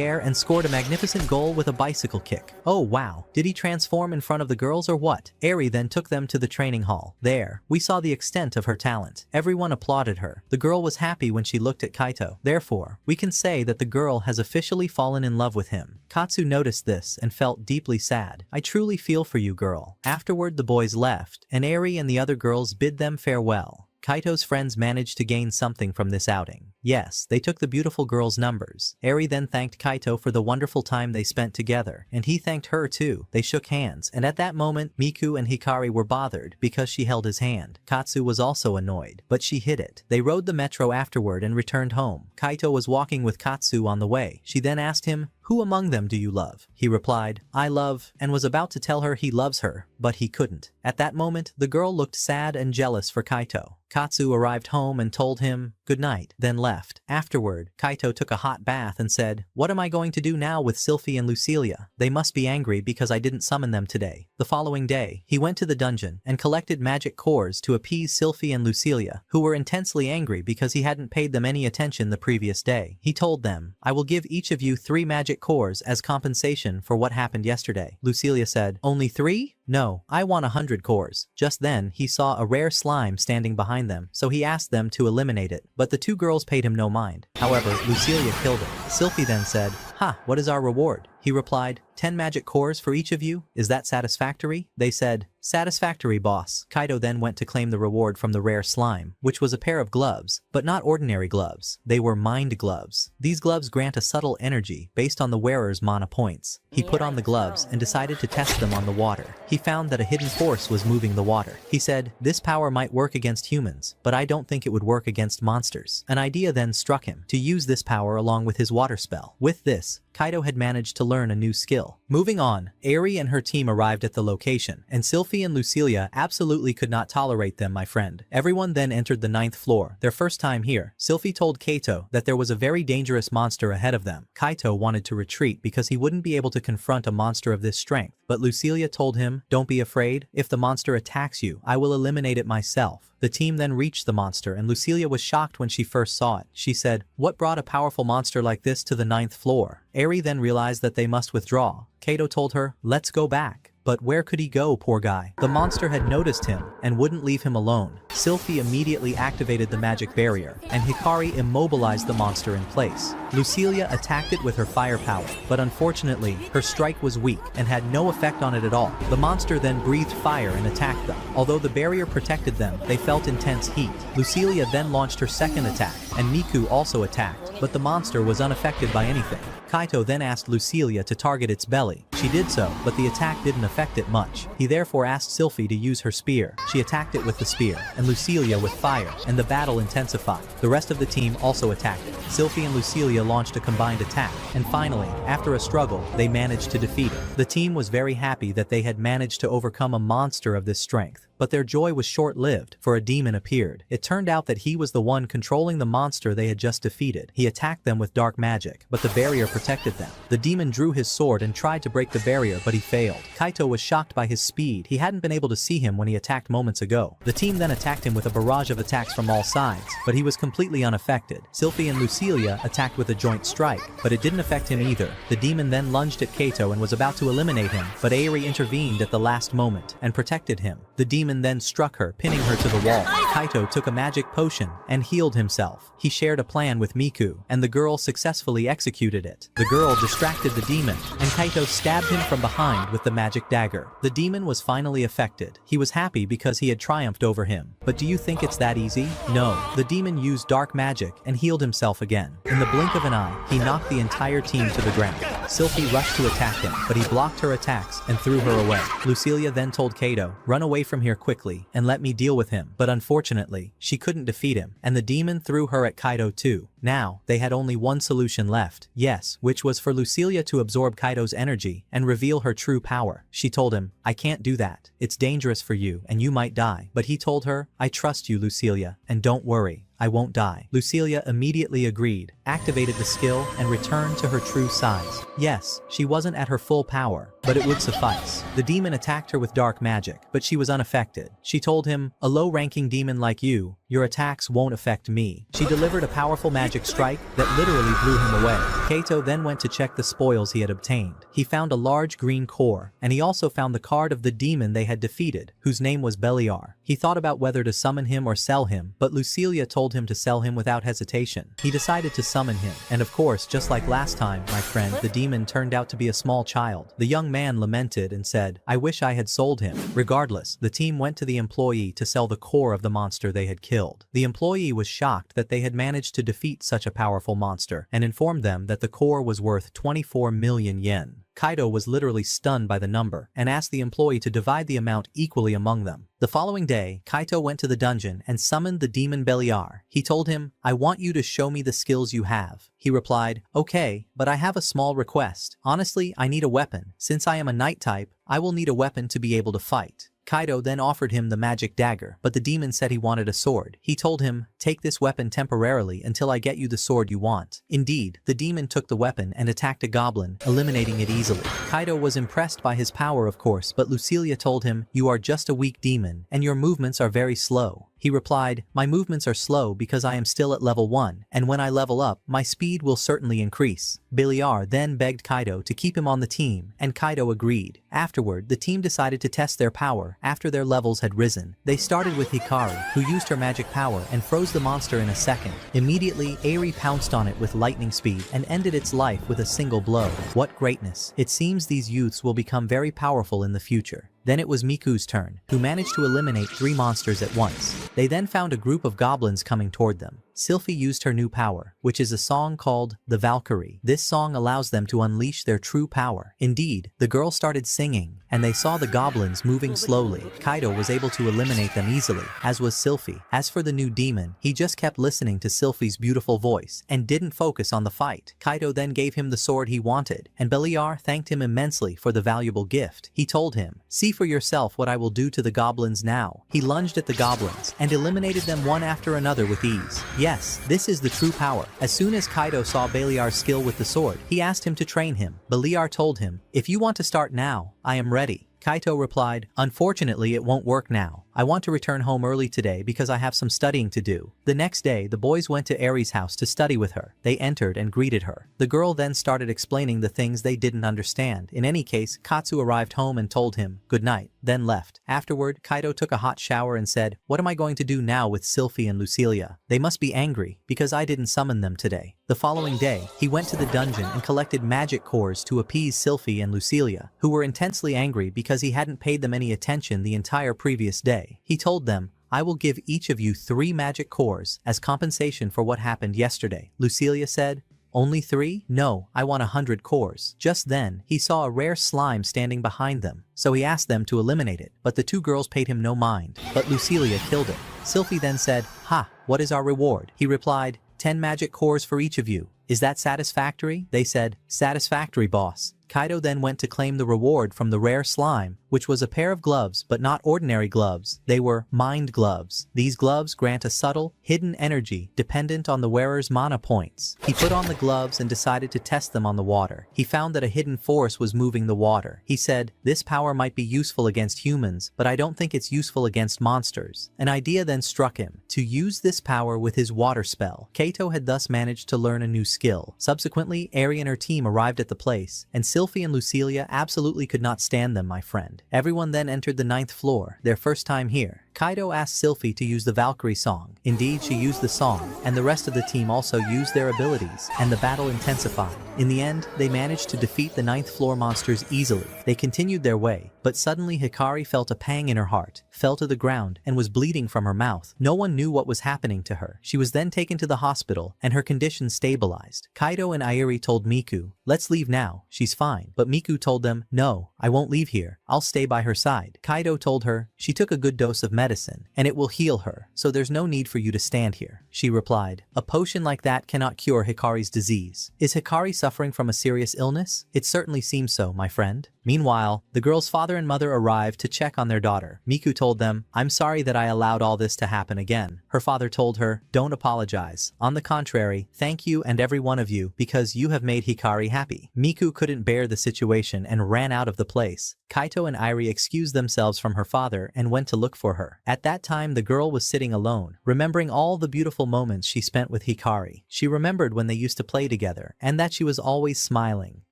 air and scored a magnificent goal with a bicycle kick. Oh wow, did he transform in front of the girls or what? Eri then took them to the training hall. There, we saw the extent of her talent. Everyone applauded her. The girl was happy when she looked at Kaito. Therefore, we can say that the girl has officially fallen in love with him. Katsu noticed this and felt deeply sad. "I truly feel for you, girl." Afterward, the boys left, and Eri and the other girls bid them farewell. Kaito's friends managed to gain something from this outing. Yes, they took the beautiful girl's numbers. Eri then thanked Kaito for the wonderful time they spent together, and he thanked her too. They shook hands, and at that moment, Miku and Hikari were bothered because she held his hand. Katsu was also annoyed, but she hid it. They rode the metro afterward and returned home. Kaito was walking with Katsu on the way. She then asked him, "Who among them do you love?" He replied, "I love," and was about to tell her he loves her, but he couldn't. At that moment, the girl looked sad and jealous for Kaito. Katsu arrived home and told him good night, then left. Afterward, Kaito took a hot bath and said, "What am I going to do now with Sylphie and Lucilia? They must be angry because I didn't summon them today." The following day, he went to the dungeon and collected magic cores to appease Sylphie and Lucilia, who were intensely angry because he hadn't paid them any attention the previous day. He told them, "I will give each of you 3 magic cores as compensation for what happened yesterday." Lucilia said, "Only 3? No, I want 100 cores. Just then, he saw a rare slime standing behind them, so he asked them to eliminate it, but the 2 girls paid him no mind. However, Lucilia killed it. Sylphie then said, "Ha, what is our reward?" He replied, 10 magic cores for each of you? Is that satisfactory?" They said, "Satisfactory, boss." Kaito then went to claim the reward from the rare slime, which was a pair of gloves, but not ordinary gloves. They were mind gloves. These gloves grant a subtle energy based on the wearer's mana points. He put on the gloves and decided to test them on the water. He found that a hidden force was moving the water. He said, "This power might work against humans, but I don't think it would work against monsters." An idea then struck him to use this power along with his water spell. With this, Kaito had managed to learn a new skill. Moving on, Eri and her team arrived at the location, and Sylphie and Lucilia absolutely could not tolerate them, my friend. Everyone then entered the 9th floor. Their first time here, Sylphie told Kaito that there was a very dangerous monster ahead of them. Kaito wanted to retreat because he wouldn't be able to confront a monster of this strength, but Lucilia told him, "Don't be afraid. If the monster attacks you, I will eliminate it myself." The team then reached the monster, and Lucilia was shocked when she first saw it. She said, "What brought a powerful monster like this to the 9th floor?" Eri then realized that they must withdraw. Kaito told her, "Let's go back." But where could he go, poor guy? The monster had noticed him and wouldn't leave him alone. Sylphie immediately activated the magic barrier, and Hikari immobilized the monster in place. Lucilia attacked it with her firepower, but unfortunately, her strike was weak and had no effect on it at all. The monster then breathed fire and attacked them. Although the barrier protected them, they felt intense heat. Lucilia then launched her second attack, and Miku also attacked, but the monster was unaffected by anything. Kaito then asked Lucilia to target its belly. She did so, but the attack didn't affect it much. He therefore asked Sylphie to use her spear. She attacked it with the spear, and Lucilia with fire, and the battle intensified. The rest of the team also attacked it. Sylphie and Lucilia launched a combined attack, and finally, after a struggle, they managed to defeat it. The team was very happy that they had managed to overcome a monster of this strength. But their joy was short-lived, for a demon appeared. It turned out that he was the one controlling the monster they had just defeated. He attacked them with dark magic, but the barrier protected them. The demon drew his sword and tried to break the barrier, but he failed. Kaito was shocked by his speed. He hadn't been able to see him when he attacked moments ago. The team then attacked him with a barrage of attacks from all sides, but he was completely unaffected. Sylphie and Lucilia attacked with a joint strike, but it didn't affect him either. The demon then lunged at Kaito and was about to eliminate him, but Airi intervened at the last moment and protected him. The demon then struck her, pinning her to the wall. Kaito took a magic potion and healed himself. He shared a plan with Miku, and the girl successfully executed it. The girl distracted the demon, and Kaito stabbed him from behind with the magic dagger. The demon was finally affected. He was happy because he had triumphed over him. But do you think it's that easy? No. The demon used dark magic and healed himself again. In the blink of an eye, he knocked the entire team to the ground. Sylphie rushed to attack him, but he blocked her attacks and threw her away. Lucilia then told Kaito, "Run away from here quickly and let me deal with him." But unfortunately, she couldn't defeat him, and the demon threw her at Kaito too. Now, they had only one solution left. Yes, which was for Lucilia to absorb Kaito's energy and reveal her true power. She told him, "I can't do that. It's dangerous for you and you might die." But he told her, "I trust you, Lucilia, and don't worry. I won't die." Lucilia immediately agreed, activated the skill, and returned to her true size. Yes, she wasn't at her full power, but it would suffice. The demon attacked her with dark magic, but she was unaffected. She told him, "A low-ranking demon like you, your attacks won't affect me." She delivered a powerful magic strike that literally blew him away. Kaito then went to check the spoils he had obtained. He found a large green core, and he also found the card of the demon they had defeated, whose name was Beliar. He thought about whether to summon him or sell him, but Lucilia told him to sell him without hesitation. He decided to summon him, and of course, just like last time, my friend, the demon turned out to be a small child. The young man lamented and said, "I wish I had sold him." Regardless, the team went to the employee to sell the core of the monster they had killed. The employee was shocked that they had managed to defeat such a powerful monster, and informed them that the core was worth 24 million yen. Kaito was literally stunned by the number, and asked the employee to divide the amount equally among them. The following day, Kaito went to the dungeon and summoned the demon Beliar. He told him, "I want you to show me the skills you have." He replied, "Okay, but I have a small request. Honestly, I need a weapon. Since I am a knight type, I will need a weapon to be able to fight." Kaito then offered him the magic dagger, but the demon said he wanted a sword. He told him, "Take this weapon temporarily until I get you the sword you want." Indeed, the demon took the weapon and attacked a goblin, eliminating it easily. Kaito was impressed by his power, of course, but Lucilia told him, "You are just a weak demon, and your movements are very slow." He replied, "My movements are slow because I am still at level 1, and when I level up, my speed will certainly increase." Beliar then begged Kaito to keep him on the team, and Kaito agreed. Afterward, the team decided to test their power after their levels had risen. They started with Hikari, who used her magic power and froze the monster in a second. Immediately, Airi pounced on it with lightning speed and ended its life with a single blow. What greatness! It seems these youths will become very powerful in the future. Then it was Miku's turn, who managed to eliminate 3 monsters at once. They then found a group of goblins coming toward them. Sylphie used her new power, which is a song called The Valkyrie. This song allows them to unleash their true power. Indeed, the girl started singing, and they saw the goblins moving slowly. Kaito was able to eliminate them easily, as was Sylphie. As for the new demon, he just kept listening to Sylphie's beautiful voice, and didn't focus on the fight. Kaito then gave him the sword he wanted, and Beliar thanked him immensely for the valuable gift. He told him, "See for yourself what I will do to the goblins now." He lunged at the goblins, and eliminated them one after another with ease. Yes, this is the true power. As soon as Kaito saw Beliar's skill with the sword, he asked him to train him. Beliar told him, "If you want to start now, I am ready." Kaito replied, "Unfortunately, it won't work now. I want to return home early today because I have some studying to do." The next day, the boys went to Airi's house to study with her. They entered and greeted her. The girl then started explaining the things they didn't understand. In any case, Katsu arrived home and told him, "Good night," then left. Afterward, Kaito took a hot shower and said, "What am I going to do now with Sylphie and Lucilia? They must be angry because I didn't summon them today." The following day, he went to the dungeon and collected magic cores to appease Sylphie and Lucilia, who were intensely angry because he hadn't paid them any attention the entire previous day. He told them, "I will give each of you 3 magic cores as compensation for what happened yesterday." Lucilia said, Only 3? No, I want 100 cores. Just then, he saw a rare slime standing behind them, so he asked them to eliminate it, but the 2 girls paid him no mind. But Lucilia killed it. Sylphie then said, "Ha, what is our reward?" He replied, 10 magic cores for each of you. Is that satisfactory? They said, satisfactory, boss. Kaido then went to claim the reward from the rare slime, which was a pair of gloves, but not ordinary gloves. They were mind gloves. These gloves grant a subtle, hidden energy dependent on the wearer's mana points. He put on the gloves and decided to test them on the water. He found that a hidden force was moving the water. He said, this power might be useful against humans, but I don't think it's useful against monsters. An idea then struck him, to use this power with his water spell. Kaito had thus managed to learn a new skill. Subsequently, Eri and her team arrived at the place, and Sylphie and Lucilia absolutely could not stand them, my friend. Everyone then entered the 9th floor, their first time here. Kaido asked Sylphie to use the Valkyrie song. Indeed, she used the song, and the rest of the team also used their abilities, and the battle intensified. In the end, they managed to defeat the 9th floor monsters easily. They continued their way, but suddenly Hikari felt a pang in her heart, fell to the ground, and was bleeding from her mouth. No one knew what was happening to her. She was then taken to the hospital, and her condition stabilized. Kaido and Airi told Miku, let's leave now, she's fine. But Miku told them, no, I won't leave here, I'll stay by her side. Kaido told her, she took a good dose of medicine, and it will heal her, so there's no need for you to stand here. She replied, a potion like that cannot cure Hikari's disease. Is Hikari suffering from a serious illness? It certainly seems so, my friend. Meanwhile, the girl's father and mother arrived to check on their daughter. Miku told them, I'm sorry that I allowed all this to happen again. Her father told her, don't apologize. On the contrary, thank you and every one of you, because you have made Hikari happy. Miku couldn't bear the situation and ran out of the place. Kaito and Airi excused themselves from her father and went to look for her. At that time, the girl was sitting alone, remembering all the beautiful moments she spent with Hikari. She remembered when they used to play together, and that she was always smiling.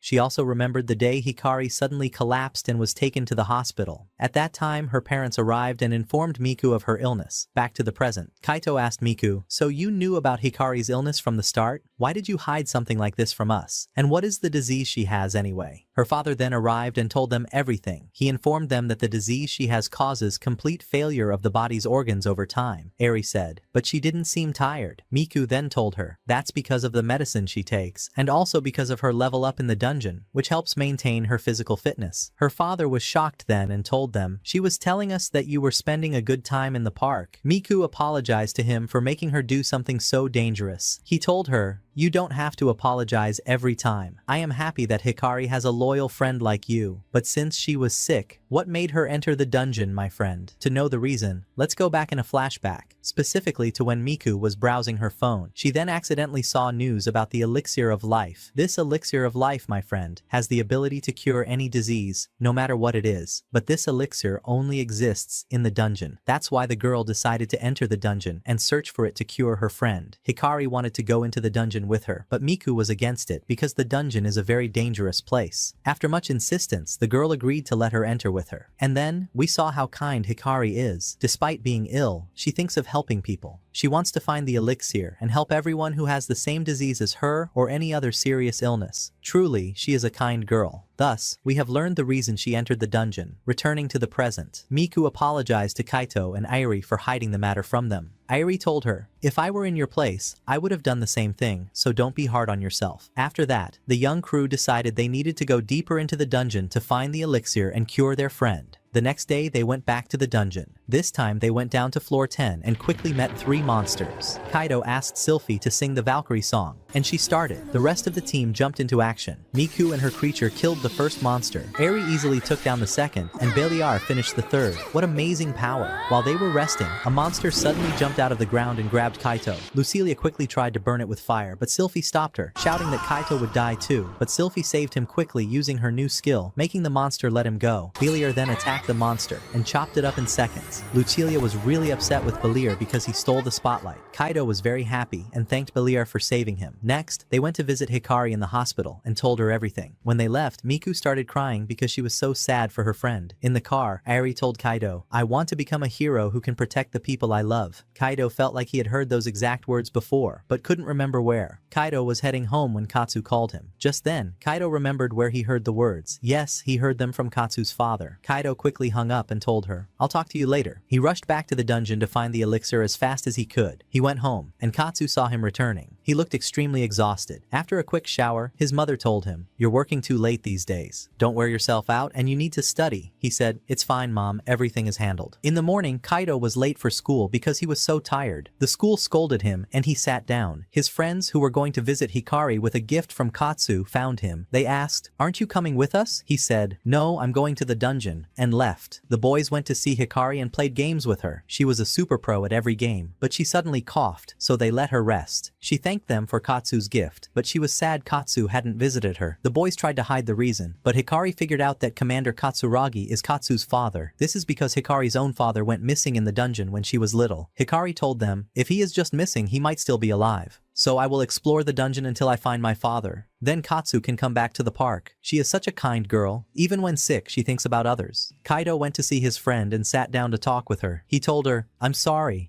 She also remembered the day Hikari suddenly collapsed and was taken to the hospital. At that time, her parents arrived and informed Miku of her illness. Back to the present. Kaito asked Miku, so you knew about Hikari's illness from the start? Why did you hide something like this from us? And what is the disease she has anyway? Her father then arrived and told them everything. He informed them that the disease she has causes complete failure of the body's organs over time. Eri said, but she didn't seem tired. Miku then told her, that's because of the medicine she takes, and also because of her level up in the dungeon, which helps maintain her physical fitness. Her father was shocked then and told them, she was telling us that you were spending a good time in the park. Miku apologized to him for making her do something so dangerous. He told her, you don't have to apologize every time. I am happy that Hikari has a loyal friend like you. But since she was sick, what made her enter the dungeon, my friend? To know the reason, let's go back in a flashback, specifically to when Miku was browsing her phone. She then accidentally saw news about the elixir of life. This elixir of life, my friend, has the ability to cure any disease, no matter what it is. But this elixir only exists in the dungeon. That's why the girl decided to enter the dungeon and search for it to cure her friend. Hikari wanted to go into the dungeon with her, but Miku was against it because the dungeon is a very dangerous place. After much insistence, the girl agreed to let her enter with her. And then, we saw how kind Hikari is. Despite being ill, she thinks of helping people. She wants to find the elixir and help everyone who has the same disease as her or any other serious illness. Truly, she is a kind girl. Thus, we have learned the reason she entered the dungeon. Returning to the present, Miku apologized to Kaito and Airi for hiding the matter from them. Airi told her, if I were in your place, I would have done the same thing, so don't be hard on yourself. After that, the young crew decided they needed to go deeper into the dungeon to find the elixir and cure their friend. The next day, they went back to the dungeon. This time, they went down to floor 10 and quickly met 3 monsters. Kaido asked Sylphie to sing the Valkyrie song, and she started. The rest of the team jumped into action. Miku and her creature killed the first monster. Eri easily took down the second, and Beliar finished the third. What amazing power! While they were resting, a monster suddenly jumped out of the ground and grabbed Kaito. Lucilia quickly tried to burn it with fire, but Sylphie stopped her, shouting that Kaito would die too. But Sylphie saved him quickly using her new skill, making the monster let him go. Beliar then attacked the monster and chopped it up in seconds. Lucilia was really upset with Beliar because he stole the spotlight. Kaito was very happy and thanked Beliar for saving him. Next, they went to visit Hikari in the hospital and told her everything. When they left, Miku started crying because she was so sad for her friend. In the car, Airi told Kaito, I want to become a hero who can protect the people I love. Kaito felt like he had heard those exact words before, but couldn't remember where. Kaito was heading home when Katsu called him. Just then, Kaito remembered where he heard the words. Yes, he heard them from Katsu's father. Kaito quickly hung up and told her, I'll talk to you later. He rushed back to the dungeon to find the elixir as fast as he could. He went home, and Katsu saw him returning. He looked extremely exhausted. After a quick shower, his mother told him, "You're working too late these days. Don't wear yourself out and you need to study." He said, "It's fine, Mom, everything is handled." In the morning, Kaido was late for school because he was so tired. The school scolded him and he sat down. His friends who were going to visit Hikari with a gift from Katsu found him. They asked, "Aren't you coming with us?" He said, "No, I'm going to the dungeon," and left. The boys went to see Hikari and played games with her. She was a super pro at every game, but she suddenly coughed, so they let her rest. She thanked them for Katsu's gift, but she was sad Katsu hadn't visited her. The boys tried to hide the reason, but Hikari figured out that Commander Katsuragi is Katsu's father. This is because Hikari's own father went missing in the dungeon when she was little. Hikari told them, "If he is just missing, he might still be alive. So I will explore the dungeon until I find my father. Then Katsu can come back to the park." She is such a kind girl. Even when sick, she thinks about others. Kaido went to see his friend and sat down to talk with her. He told her, I'm sorry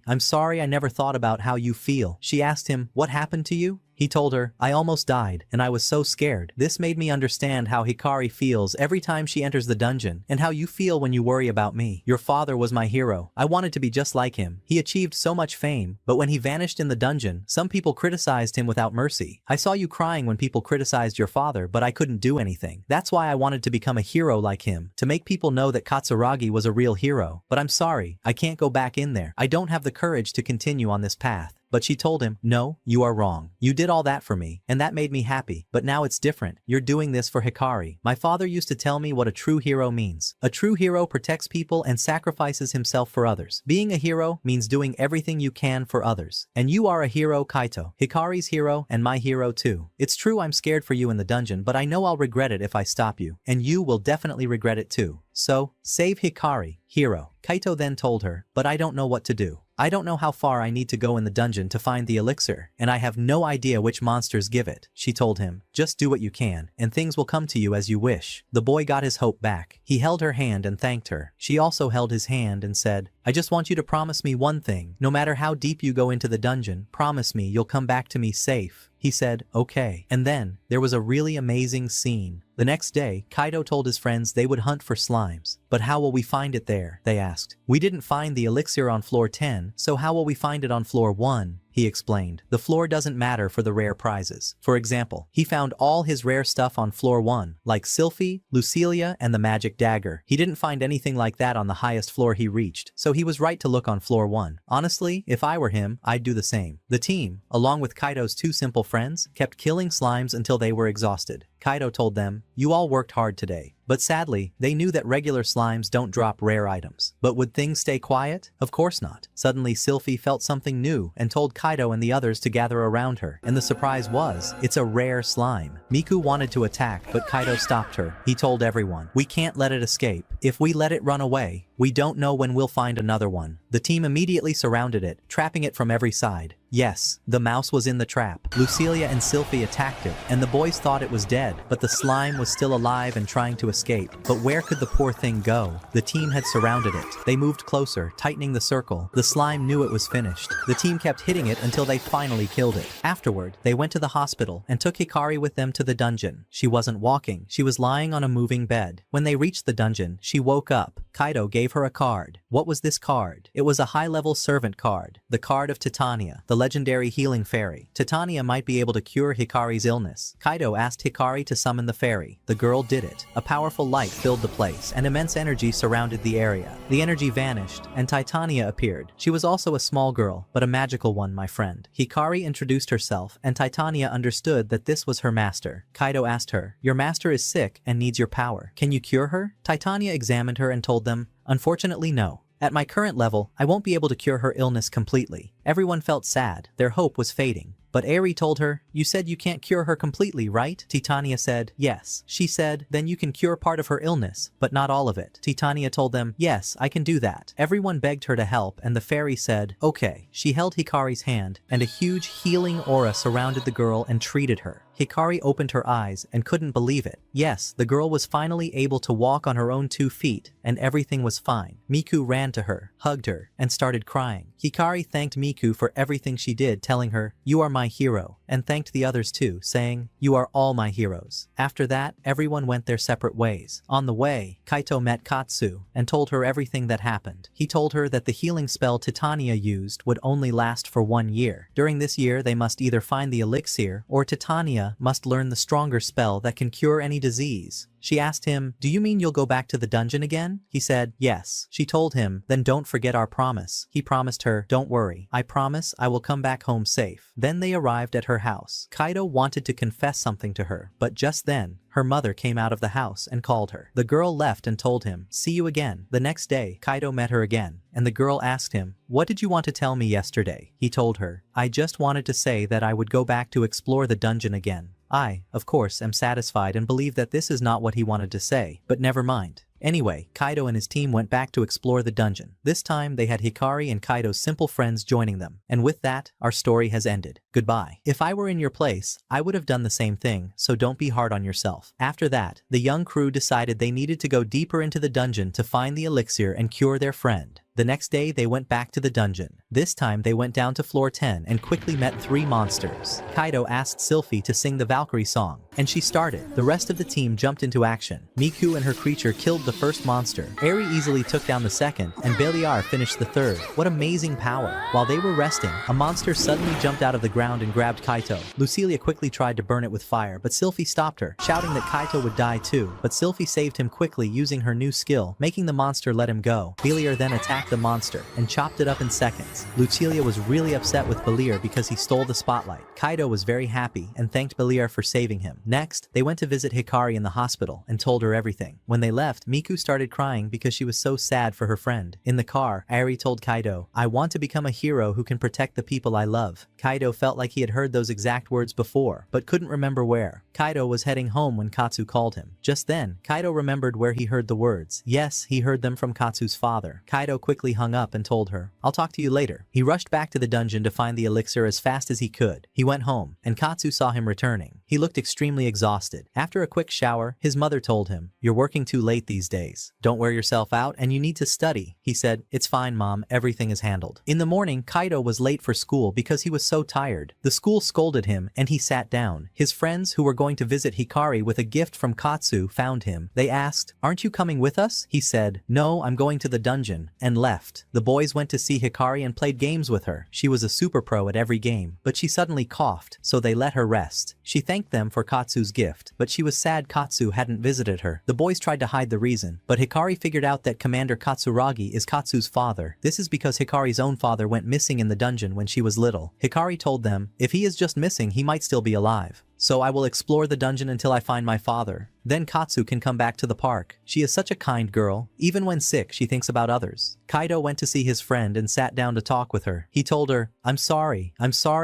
I never thought about how you feel." She asked him, "What happened to you?" He told her, "I almost died, and I was so scared." This made me understand how Hikari feels every time she enters the dungeon, and how you feel when you worry about me. Your father was my hero. I wanted to be just like him. He achieved so much fame, but when he vanished in the dungeon, some people criticized him without mercy. I saw you crying when people criticized your father, but I couldn't do anything. That's why I wanted to become a hero like him, to make people know that Katsuragi was a real hero. But I'm sorry, I can't go back in there. I don't have the courage to continue on this path." But she told him, "No, you are wrong. You did all that for me, and that made me happy. But now it's different. You're doing this for Hikari. My father used to tell me what a true hero means. A true hero protects people and sacrifices himself for others. Being a hero means doing everything you can for others. And you are a hero, Kaito. Hikari's hero and my hero too. It's true I'm scared for you in the dungeon, but I know I'll regret it if I stop you. And you will definitely regret it too. So, save Hikari, hero." Kaito then told her, "But I don't know what to do. I don't know how far I need to go in the dungeon to find the elixir, and I have no idea which monsters give it." She told him, "Just do what you can, and things will come to you as you wish." The boy got his hope back. He held her hand and thanked her. She also held his hand and said, "I just want you to promise me one thing. No matter how deep you go into the dungeon, promise me you'll come back to me safe." He said, "Okay." And then, there was a really amazing scene. The next day, Kaido told his friends they would hunt for slimes. "But how will we find it there?" they asked. "We didn't find the elixir on floor 10, so how will we find it on floor 1? He explained. "The floor doesn't matter for the rare prizes. For example, he found all his rare stuff on floor 1, like Sylphie, Lucilia, and the magic dagger. He didn't find anything like that on the highest floor he reached, so he was right to look on floor 1. Honestly, if I were him, I'd do the same." The team, along with Kaido's two simple friends, kept killing slimes until they were exhausted. Kaido told them, "You all worked hard today." But sadly, they knew that regular slimes don't drop rare items. But would things stay quiet? Of course not. Suddenly Sylphie felt something new and told Kaido and the others to gather around her. And the surprise was, it's a rare slime. Miku wanted to attack, but Kaido stopped her. He told everyone, "We can't let it escape. If we let it run away, we don't know when we'll find another one." The team immediately surrounded it, trapping it from every side. Yes, the mouse was in the trap. Lucilia and Sylphie attacked it, and the boys thought it was dead, but the slime was still alive and trying to escape. But where could the poor thing go? The team had surrounded it. They moved closer, tightening the circle. The slime knew it was finished. The team kept hitting it until they finally killed it. Afterward, they went to the hospital and took Hikari with them to the dungeon. She wasn't walking. She was lying on a moving bed. When they reached the dungeon, she woke up. Kaido gave her a card. What was this card? It was a high-level servant card. The card of Titania, the legendary healing fairy. Titania might be able to cure Hikari's illness. Kaido asked Hikari to summon the fairy. The girl did it. A powerful light filled the place, and immense energy surrounded the area. The energy vanished, and Titania appeared. She was also a small girl, but a magical one, my friend. Hikari introduced herself, and Titania understood that this was her master. Kaido asked her, "Your master is sick and needs your power. Can you cure her?" Titania examined her and told them, "Unfortunately, no. At my current level, I won't be able to cure her illness completely." Everyone felt sad. Their hope was fading. But Eri told her, "You said you can't cure her completely, right?" Titania said, "Yes." She said, "Then you can cure part of her illness, but not all of it." Titania told them, "Yes, I can do that." Everyone begged her to help, and the fairy said, "Okay." She held Hikari's hand, and a huge healing aura surrounded the girl and treated her. Hikari opened her eyes and couldn't believe it. Yes, the girl was finally able to walk on her own 2 feet, and everything was fine. Miku ran to her, hugged her, and started crying. Hikari thanked Miku for everything she did, telling her, "You are my hero," and thanked the others too, saying, "You are all my heroes." After that, everyone went their separate ways. On the way, Kaito met Katsu and told her everything that happened. He told her that the healing spell Titania used would only last for 1 year. During this year, they must either find the elixir or Titania must learn the stronger spell that can cure any disease. She asked him, "Do you mean you'll go back to the dungeon again?" He said, "Yes." She told him, "Then don't forget our promise." He promised her, "Don't worry. I promise I will come back home safe." Then they arrived at her house. Kaido wanted to confess something to her, but just then, her mother came out of the house and called her. The girl left and told him, "See you again." The next day, Kaido met her again, and the girl asked him, "What did you want to tell me yesterday?" He told her, "I just wanted to say that I would go back to explore the dungeon again." I, of course, am satisfied and believe that this is not what he wanted to say, but never mind. Anyway, Kaido and his team went back to explore the dungeon. This time, they had Hikari and Kaido's simple friends joining them. And with that, our story has ended. Goodbye. If I were in your place, I would have done the same thing, so don't be hard on yourself. After that, the young crew decided they needed to go deeper into the dungeon to find the elixir and cure their friend. The next day, they went back to the dungeon. This time, they went down to floor 10 and quickly met 3 monsters. Kaido asked Sylphie to sing the Valkyrie song, and she started. The rest of the team jumped into action. Miku and her creature killed the first monster. Eri easily took down the second, and Beliar finished the third. What amazing power! While they were resting, a monster suddenly jumped out of the ground and grabbed Kaito. Lucilia quickly tried to burn it with fire, but Sylphie stopped her, shouting that Kaito would die too. But Sylphie saved him quickly using her new skill, making the monster let him go. Beliar then attacked the monster and chopped it up in seconds. Lucilia was really upset with Beliar because he stole the spotlight. Kaido was very happy and thanked Beliar for saving him. Next, they went to visit Hikari in the hospital and told her everything. When they left, Miku started crying because she was so sad for her friend. In the car, Eri told Kaido, "I want to become a hero who can protect the people I love." Kaido felt like he had heard those exact words before, but couldn't remember where. Kaido was heading home when Katsu called him. Just then, Kaido remembered where he heard the words. Yes, he heard them from Katsu's father. Kaido quickly hung up and told her, "I'll talk to you later." He rushed back to the dungeon to find the elixir as fast as he could. He went home, and Katsu saw him returning. He looked extremely exhausted. After a quick shower, his mother told him, "You're working too late these days. Don't wear yourself out and you need to study." He said, "It's fine, Mom, everything is handled." In the morning, Kaido was late for school because he was so tired. The school scolded him and he sat down. His friends who were going to visit Hikari with a gift from Katsu found him. They asked, "Aren't you coming with us?" He said, "No, I'm going to the dungeon," and left. The boys went to see Hikari and played games with her. She was a super pro at every game, but she suddenly coughed, so they let her rest. She thanked them for Katsu's gift, but she was sad Katsu hadn't visited her. The boys tried to hide the reason, but Hikari figured out that Commander Katsuragi is Katsu's father. This is because Hikari's own father went missing in the dungeon when she was little. Hikari told them, "If he is just missing, he might still be alive. So I will explore the dungeon until I find my father. Then Katsu can come back to the park. She is such a kind girl. Even when sick, she thinks about others." Kaido went to see his friend and sat down to talk with her. He told her, I'm sorry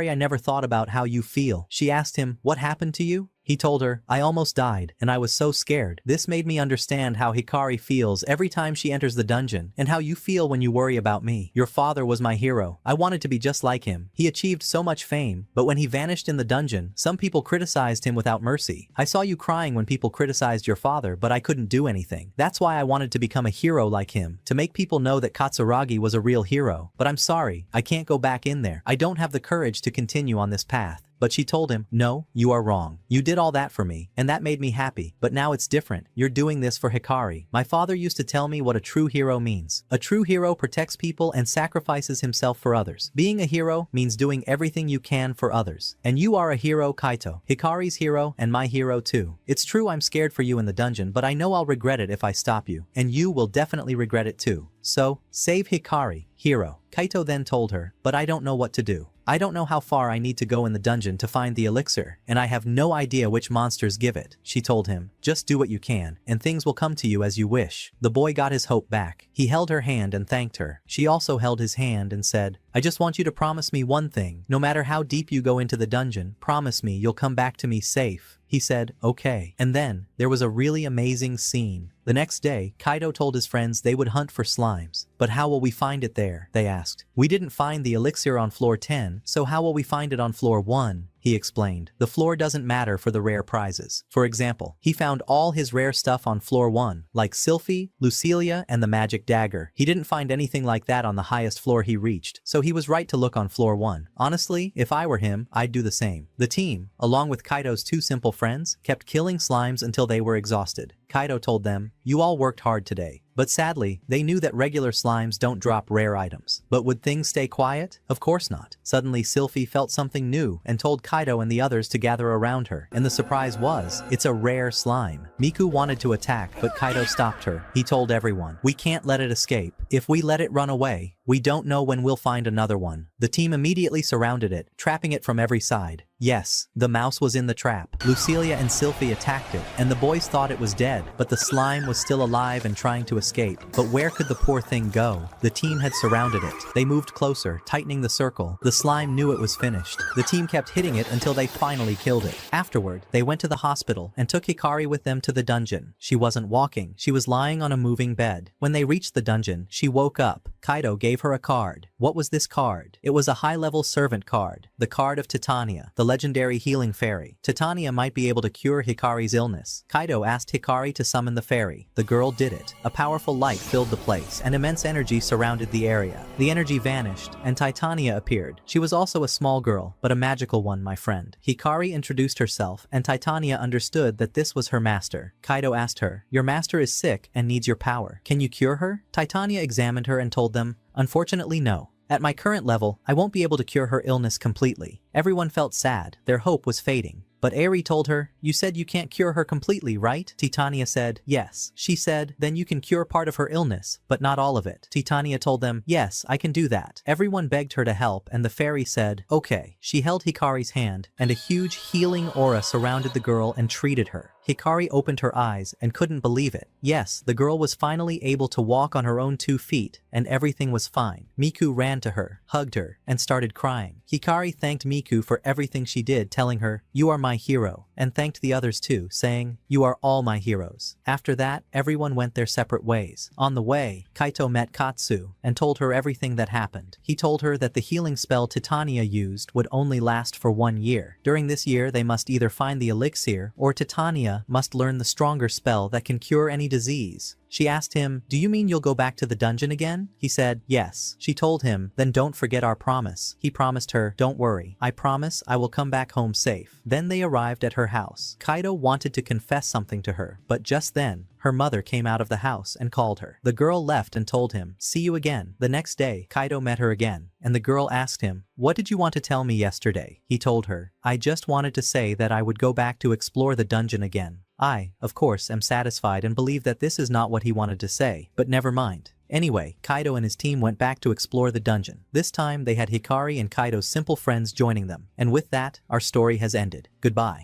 I never thought about how you feel." She asked him, "What happened to you?" He told her, "I almost died, and I was so scared." This made me understand how Hikari feels every time she enters the dungeon, and how you feel when you worry about me. Your father was my hero. I wanted to be just like him. He achieved so much fame, but when he vanished in the dungeon, some people criticized him without mercy. I saw you crying when people criticized your father, but I couldn't do anything. That's why I wanted to become a hero like him, to make people know that Katsuragi was a real hero. But I'm sorry, I can't go back in there. I don't have the courage to continue on this path." But she told him, "No, you are wrong. You did all that for me, and that made me happy. But now it's different. You're doing this for Hikari. My father used to tell me what a true hero means. A true hero protects people and sacrifices himself for others. Being a hero means doing everything you can for others. And you are a hero, Kaito. Hikari's hero and my hero too. It's true I'm scared for you in the dungeon, but I know I'll regret it if I stop you. And you will definitely regret it too. So, save Hikari, hero." Kaito then told her, "But I don't know what to do. I don't know how far I need to go in the dungeon to find the elixir, and I have no idea which monsters give it." She told him, "Just do what you can, and things will come to you as you wish." The boy got his hope back. He held her hand and thanked her. She also held his hand and said, "I just want you to promise me one thing. No matter how deep you go into the dungeon, promise me you'll come back to me safe." He said, "Okay." And then, there was a really amazing scene. The next day, Kaido told his friends they would hunt for slimes. "But how will we find it there?" they asked. "We didn't find the elixir on floor 10, so how will we find it on floor 1? he explained. The floor doesn't matter for the rare prizes. For example, he found all his rare stuff on floor 1, like Sylphie, Lucilia, and the magic dagger. He didn't find anything like that on the highest floor he reached, so he was right to look on floor 1. Honestly, if I were him, I'd do the same. The team, along with Kaido's 2 simple friends, kept killing slimes until they were exhausted. Kaido told them, "You all worked hard today." But sadly, they knew that regular slimes don't drop rare items. But would things stay quiet? Of course not. Suddenly Sylphie felt something new and told Kaido and the others to gather around her. And the surprise was, it's a rare slime. Miku wanted to attack, but Kaido stopped her. He told everyone, "We can't let it escape. If we let it run away, we don't know when we'll find another one." The team immediately surrounded it, trapping it from every side. Yes, the mouse was in the trap. Lucilia and Sylphie attacked it, and the boys thought it was dead, but the slime was still alive and trying to escape. But where could the poor thing go? The team had surrounded it. They moved closer, tightening the circle. The slime knew it was finished. The team kept hitting it until they finally killed it. Afterward, they went to the hospital and took Hikari with them to the dungeon. She wasn't walking, she was lying on a moving bed. When they reached the dungeon, she woke up. Kaido gave her a card. What was this card? It was a high-level servant card. The card of Titania, the legendary healing fairy. Titania might be able to cure Hikari's illness. Kaido asked Hikari to summon the fairy. The girl did it. A powerful light filled the place, and immense energy surrounded the area. The energy vanished, and Titania appeared. She was also a small girl, but a magical one, my friend. Hikari introduced herself, and Titania understood that this was her master. Kaido asked her, "Your master is sick and needs your power. Can you cure her?" Titania examined her and told them, "Unfortunately, no. At my current level, I won't be able to cure her illness completely." Everyone felt sad. Their hope was fading. But Eri told her, "You said you can't cure her completely, right?" Titania said, "Yes." She said, "Then you can cure part of her illness, but not all of it." Titania told them, "Yes, I can do that." Everyone begged her to help, and the fairy said, "Okay." She held Hikari's hand, and a huge healing aura surrounded the girl and treated her. Hikari opened her eyes and couldn't believe it. Yes, the girl was finally able to walk on her own 2 feet, and everything was fine. Miku ran to her, hugged her, and started crying. Hikari thanked Miku for everything she did, telling her, "You are my hero," and thanked the others too, saying, "You are all my heroes." After that, everyone went their separate ways. On the way, Kaito met Katsu and told her everything that happened. He told her that the healing spell Titania used would only last for 1 year. During this year, they must either find the elixir or Titania must learn the stronger spell that can cure any disease. She asked him, "Do you mean you'll go back to the dungeon again?" He said, "Yes." She told him, "Then don't forget our promise." He promised her, "Don't worry. I promise I will come back home safe." Then they arrived at her house. Kaido wanted to confess something to her, but just then, her mother came out of the house and called her. The girl left and told him, "See you again." The next day, Kaido met her again, and the girl asked him, "What did you want to tell me yesterday?" He told her, "I just wanted to say that I would go back to explore the dungeon again." I, of course, am satisfied and believe that this is not what he wanted to say, but never mind. Anyway, Kaido and his team went back to explore the dungeon. This time they had Hikari and Kaido's simple friends joining them. And with that, our story has ended. Goodbye.